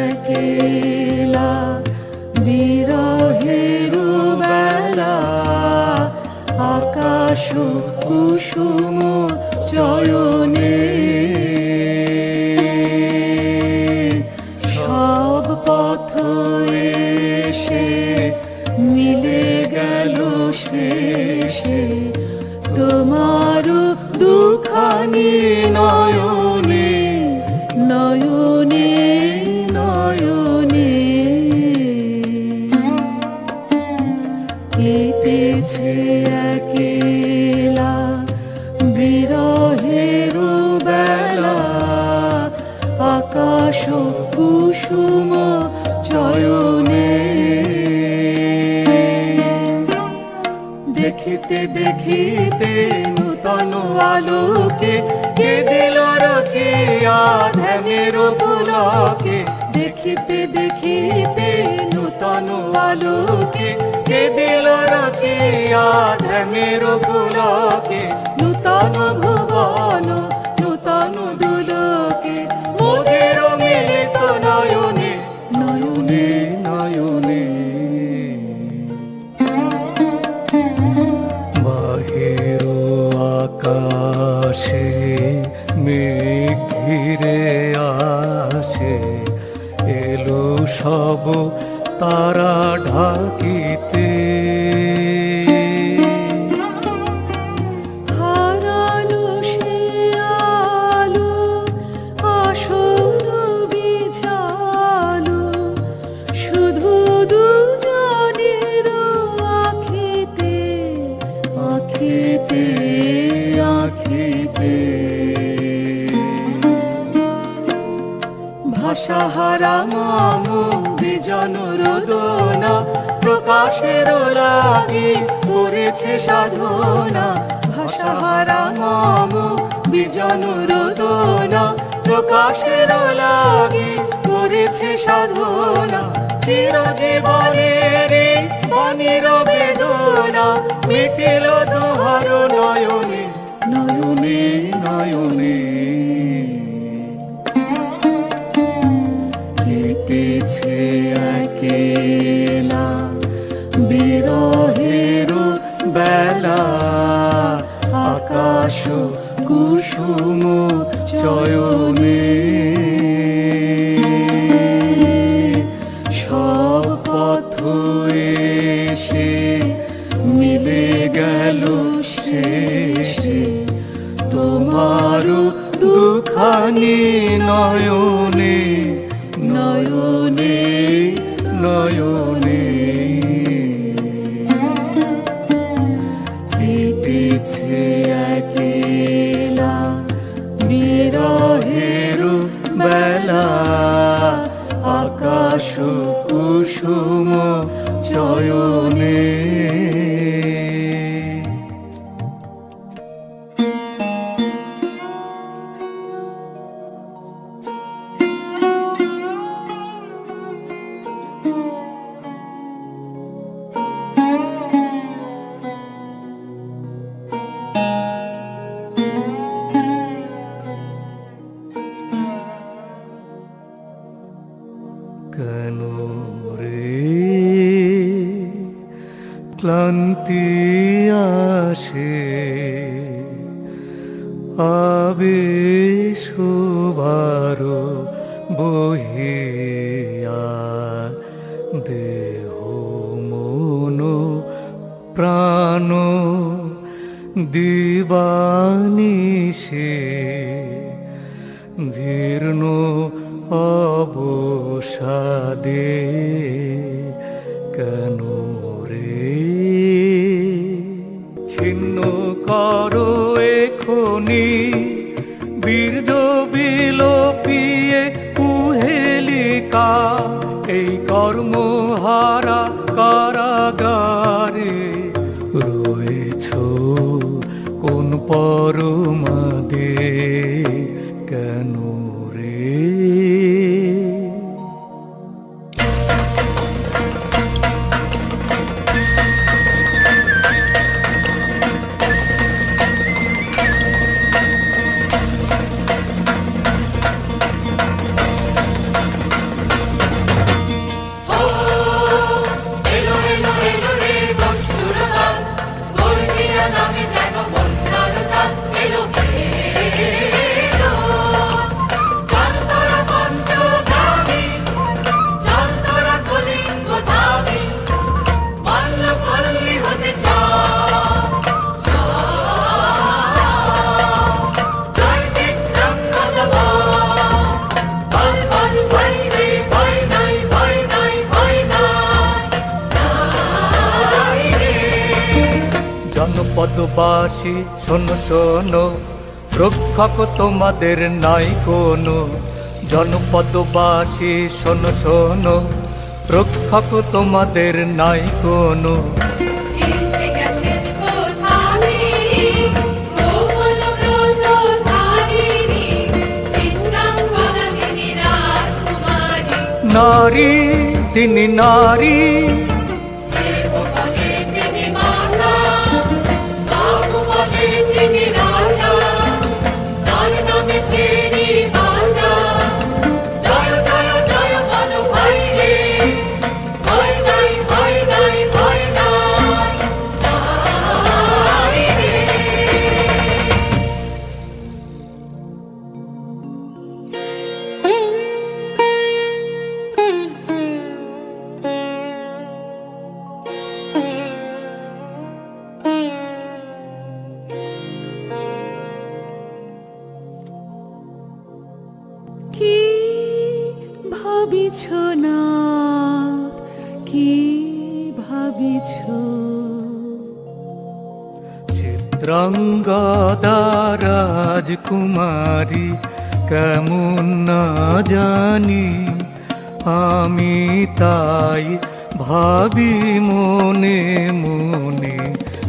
[SPEAKER 4] একলা বিরহের বেলা, আকাশ কুসুম চয়নে। সব পথ এসে মিলে গেল শেষে, তোমার দুখানি নয়নে নয়নে নয়নে। কেটেছে একেলা বিরহের বেলা, আকাশ কুসুম চয়নে। দেখিতে দেখিতে নূতন আলোকে কে দিল রচিয়া ধ্যানের পুলকে। দেখিতে দেখিতে নূতন আলোকে কে দিল রচিয়া ধ্যানের পুলকে। নূতন ভুবন নূতন দুলকে মোদের মিলিত নয়নে নয়নে নয়নে।
[SPEAKER 2] বাহির আকাশে মেঘ ঘিরে আসে, এলো সব তারা ঢাকিতে।
[SPEAKER 4] হারালো সে আলো আসল বিছালো, শুধু দুজনের আখিতে আখিতে আখিতে। ভাষাহারা মম বিজন রোদনা, প্রকাশের লাগি করেছে সাধনা। ভাষাহারা মম বিজন রোদনা, প্রকাশের লাগি করেছে সাধনা। চিরজীবনের বাণীর বেদনা মিটিল দোহার নয়নে নয়নে নয়নে। কেটেছে একেলা বিরহের বেলা, আকাশ কুসুম চয়নে। সব পথ এসে মিলে গেল শেষে, তোমার দুখানি নয়নে নয়নে নয়নে। কেটেছে একেলা বিরহের বেলা, আকাশ কুসুম চয়নে।
[SPEAKER 2] কেন রে ক্লান্তি আসে, আবেশ ভার বহিয়া, দেহ মন প্রাণ দিবানিশে জীর্ণ অবসাদে। কেন রে ছিন্ন করো এখনি বীর্য বিলোপিয়ে কুহেলিকা, এই কর্মহারা কারাগারে রয়েছ কোন পরমাদে। কেন রে জনপদবাসী শোনো শোনো, রক্ষক তোমাদের নাই কোনো। জনপদবাসী শোনো শোনো, রক্ষক তোমাদের নাই কোনো।
[SPEAKER 3] চিনতে গেছেন কোথায় গোপন ব্রতধারিণী, চিত্রাঙ্গদা তিনি রাজকুমারী।
[SPEAKER 2] নারী তিনি নারী,
[SPEAKER 3] সেবকদের তিনি মাতা, বাহুবলের তিনি রাজা, তার নামে ফেরি বাজা। জয় জয় জয় বলো ভাই রে, ভয় নাই ভয় নাই ভয় নাই, নারী রে।
[SPEAKER 1] কি ভাবিছ না, কি ভাবিছ?
[SPEAKER 2] চিত্রাঙ্গদা রাজকুমারী কেমন না জানি, আমি তাই ভাবি মনে মনে।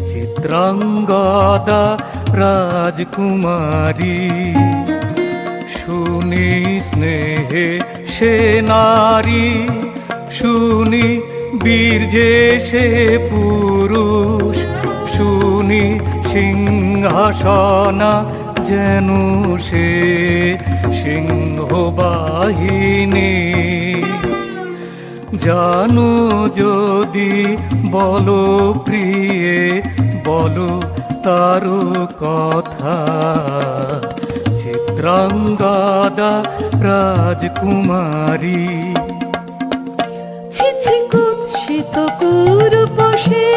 [SPEAKER 2] চিত্রাঙ্গদা রাজকুমারী, শুনি স্নেহে সে নারী, শুনি বীর্যে সে পুরুষ, শুনি সিংহাসনা যেন সে সিংহবাহিনী। জানো যদি বলো প্রিয়ে, বলো তার কথা। চিত্রাঙ্গদা রাজকুমারী,
[SPEAKER 1] ছি ছি কুৎসিত কুরূপসে,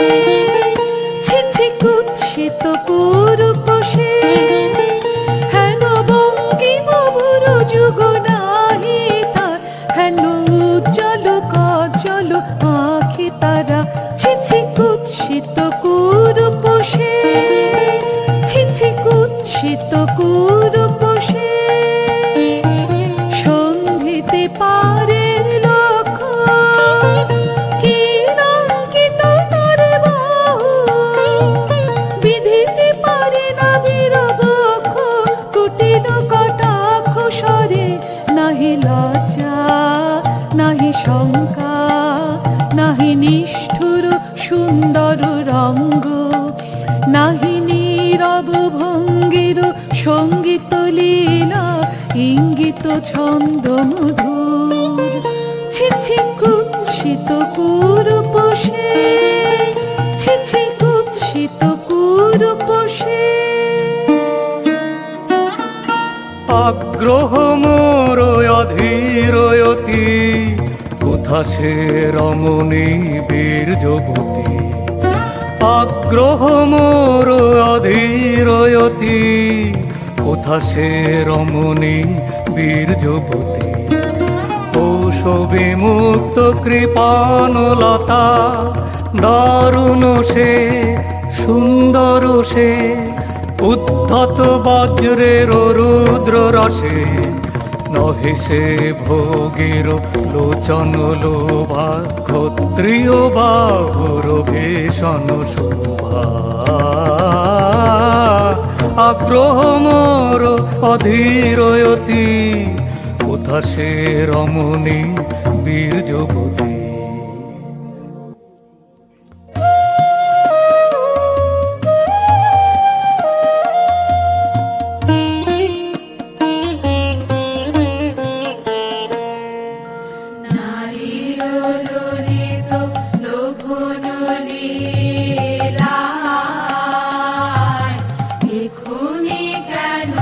[SPEAKER 1] ছি ছি কুৎসিত কুরূপসে, হেন বঙ্কিম ভুর যুগ নাহি তার, হেন উজ্জ্বল কজ্জ্বল আঁখি তারা। ছি ছি কুৎসিত কুরূপসে, ছি ছি কুৎসিত কুরূপসে, সন্ধিতে পারে লক্ষ্য, কি রঙ্কিত তার বাহু, বিধিতে পারে না বীরবক্ষ, কুটিল কটাক্ষ স্বরে, নাহি লজ্জা নাহি শঙ্কা, নাহি নিষ্ঠুর সুন্দর রঙ্গ, নাহি নীরব ভঙ্গির সঙ্গীত লীলা, ইঙ্গিত ছন্দ মধুর। ছি ছি কুৎসিত কুরূপসে, ছি ছি কুৎসিত কুরূপসে।
[SPEAKER 2] আগ্রহ মোর অধীরয়তি, কোথা সে রমণী বীর্যবতী। আগ্রহ মোর অধীরয়তি, কোথা সে রমণী বীর্যবতী। কোশ বিমুক্ত কৃপানলতা, দারুণ সে সুন্দর সে, উদ্ধত বজ্রের রুদ্র রসে। নহে সে ভোগের লোচন লোভা, ক্ষত্রিয় বাহুর ভীষণ শোভা। আগ্রহ মোর অধীরয়তি, কোথা সে রমণী বীর্যবতী।
[SPEAKER 3] নারীর ললিত লোভন লীলায়, এখনি কেন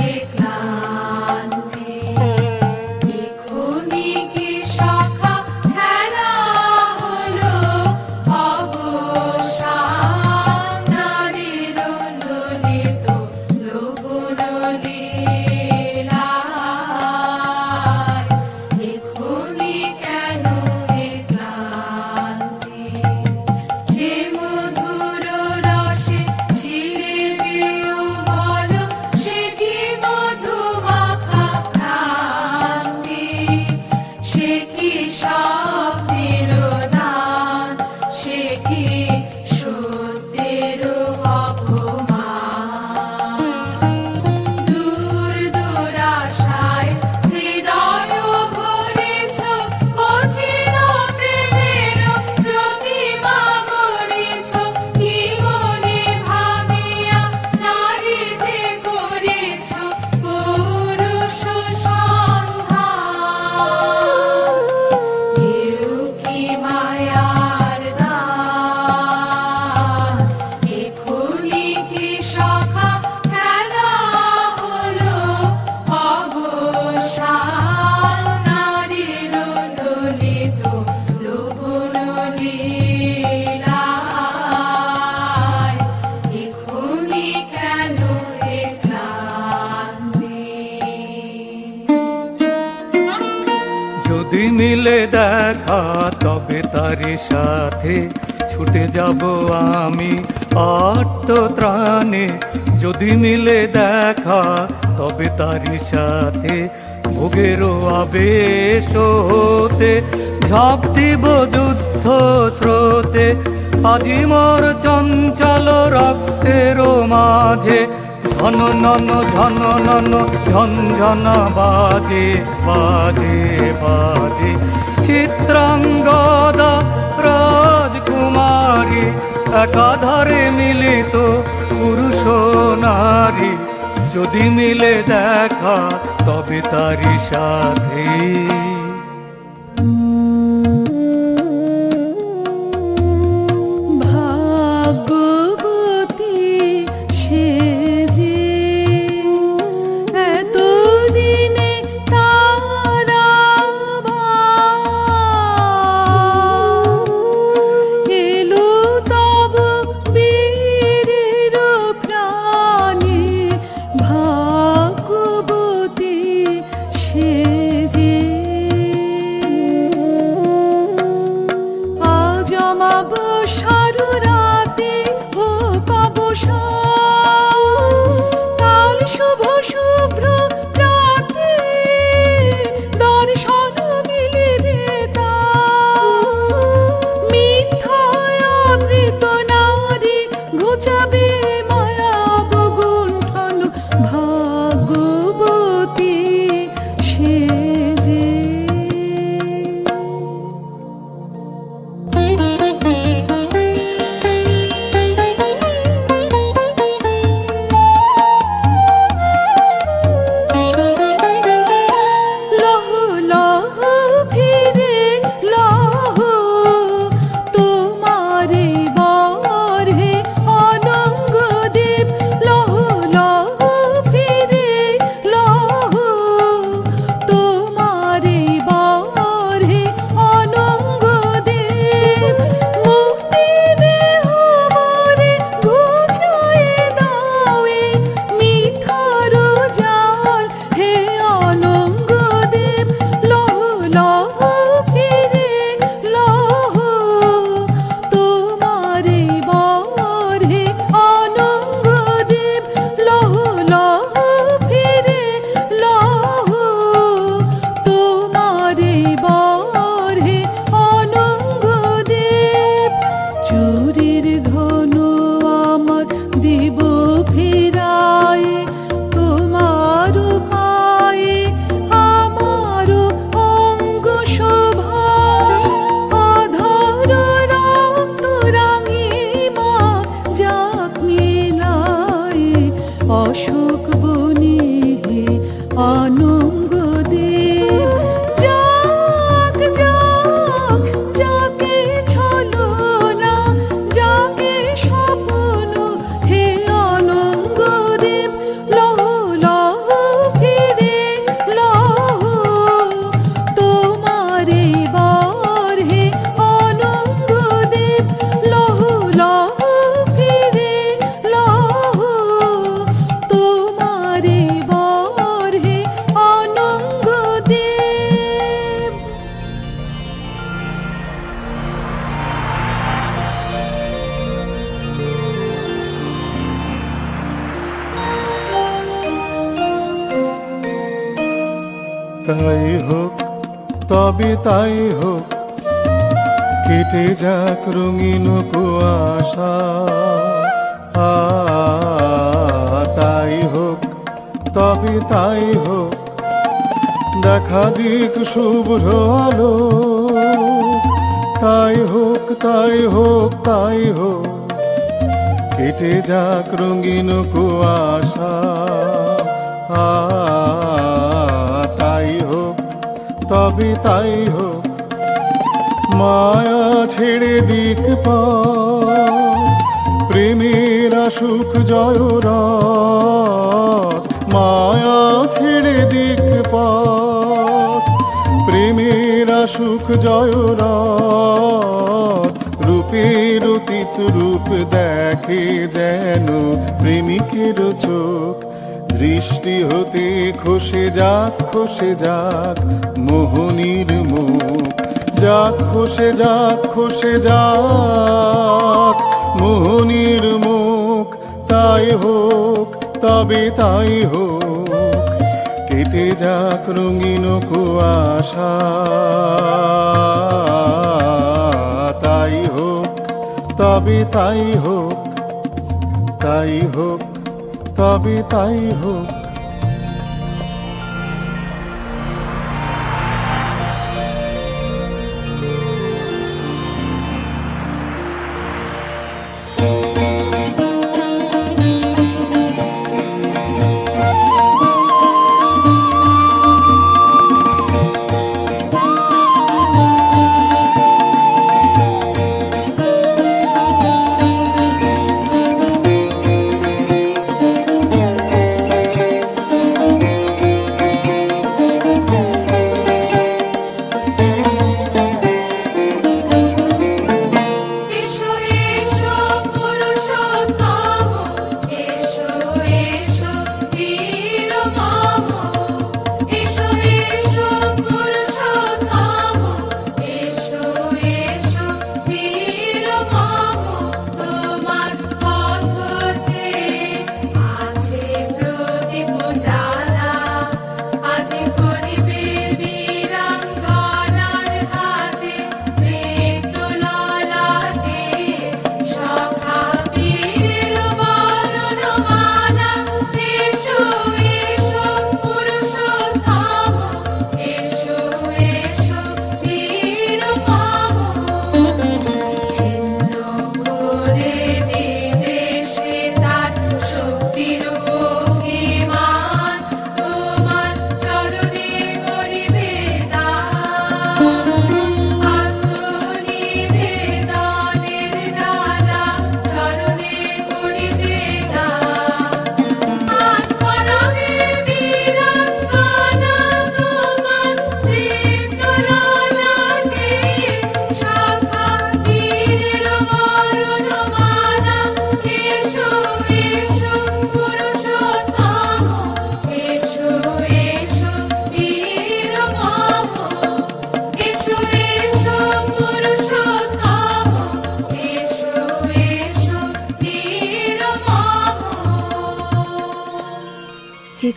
[SPEAKER 3] এ ক্লান্তি, এখনি কি সখা হেন
[SPEAKER 2] মিলে দেখা তবে তারি সাথে ছুটে যাব আমি আত্মত্রাণে। যদি মিলে দেখা তবে তারি সাথে ভোগেরও আবেশ হতে ঝাঁপ দিব যুদ্ধ স্রোতে। আজি মোর চঞ্চল রক্তের মাঝে ঝননন ঝননন ঝনঝনা বাজে বাজে বাজে। চিত্রাঙ্গদা রাজকুমারী একাধারে মিলিত পুরুষ নারী। যদি মিলে দেখা তবে তারি সাথে।
[SPEAKER 5] তাই হোক তবে তাই হোক, কেটে যাক রঙিন কুয়াশা। তাই হোক তবে তাই হোক, দেখা দিক শুভ্র আলো। তাই হোক তাই হোক তাই হোক, কেটে যাক রঙিন কুয়াশা। তাই হোক তবে তাই হোক, মায়া ছেড়ে দিক প্রেমের সুখ জয়রাত। মায়া ছেড়ে দিক প্রেমের সুখ জয়রাত। রূপের অতীত রূপ দেখে যেন প্রেমিকের চোখ, দৃষ্টি হতে খসে যাক মোহনীর মুখ, যাক খসে যাক মোহনীর মুখ। তাই হোক, তবে তাই হোক, কেটে যাক রঙিন কুয়াশা। তাই হোক, তবে তাই হোক, তাই হোক, তবে তাই হোক।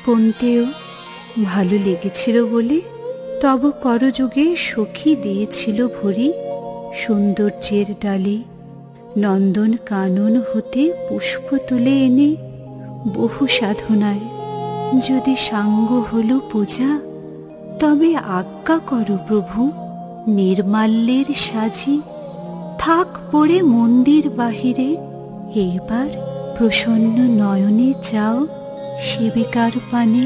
[SPEAKER 1] কোনতেও ভালো লেগেছিল বলে তব করযুগে সখী দিয়েছিল ভরি। সৌন্দর্যের ডালে নন্দন কানন হতে পুষ্প তুলে এনে বহু সাধনায় যদি সাঙ্গ হলো পূজা, তবে আজ্ঞা করো প্রভু নির্মাল্যের সাজি থাক পড়ে মন্দির বাহিরে। এইবার প্রসন্ন নয়নে যাও সেবিকার পানে।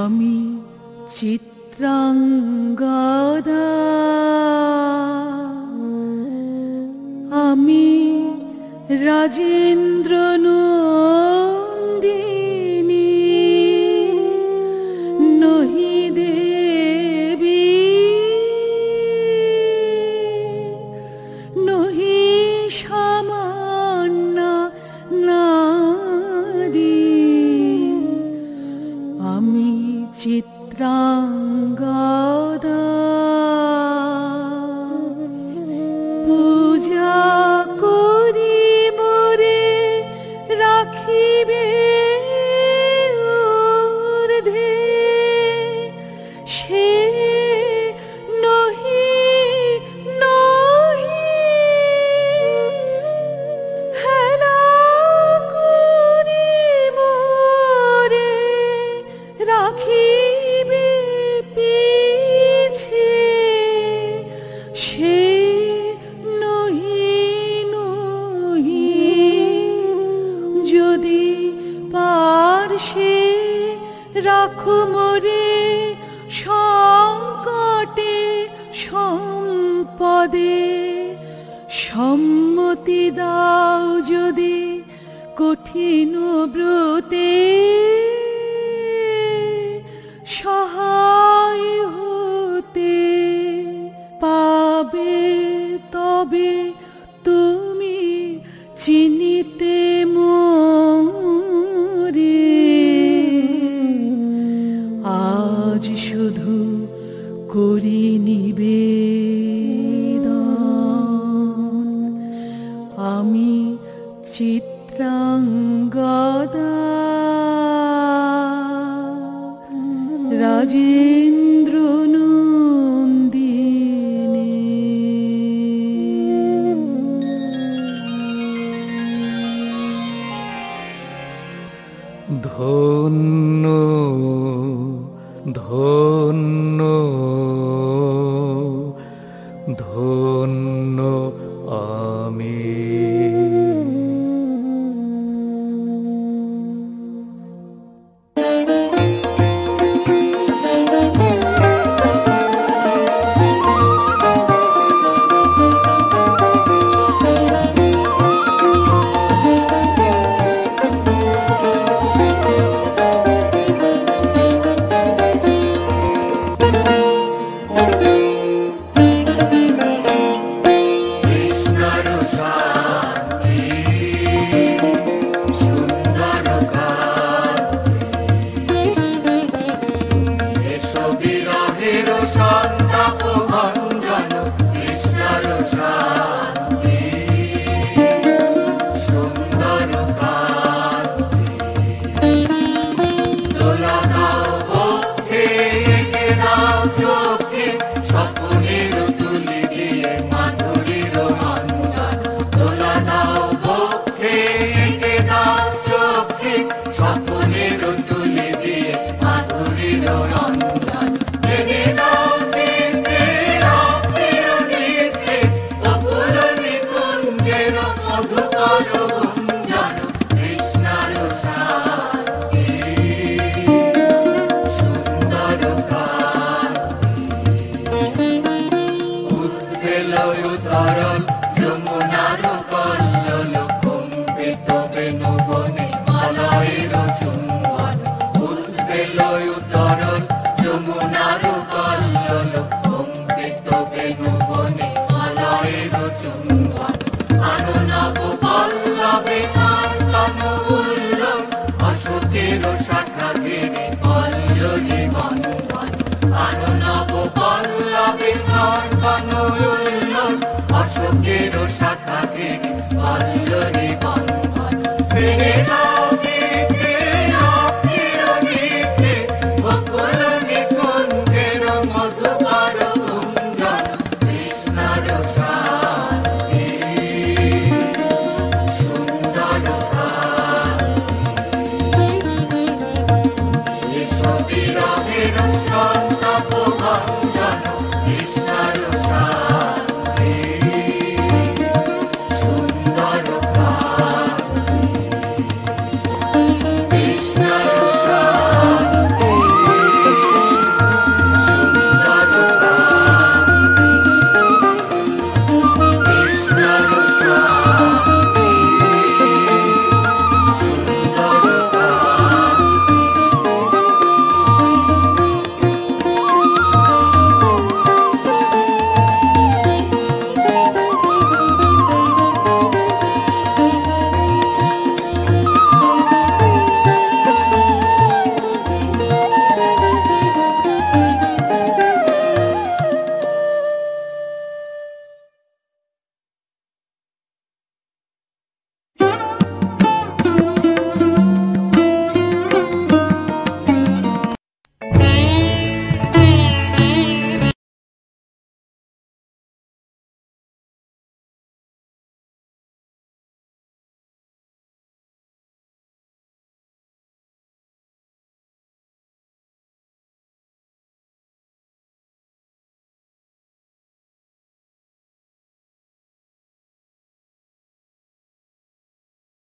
[SPEAKER 4] আমি চিত্রাঙ্গদা, আমি রাজেন্দ্র নন্দিনী, নহি দেবী নহি সামান্য নারী। আমি চিত্রাঙ্গদা, পূজা করি মোরে রাখিবে ঊর্ধ্বে, সে নহি নহি হেলা করি মোরে রাখো মোরে সংকটে সম্পদে, সম্মতি দাও যদি কঠিন ব্রতে, সহায় হতে পাবে তবে তুমি চিনিতে মোরে। আজ শুধু করি নিবেদন, আমি চিত্রাঙ্গদা রাজেন্দ্র নন্দিনী।
[SPEAKER 2] ধন্য ধন্য ধন্য আমি।
[SPEAKER 3] অশোকের শাখা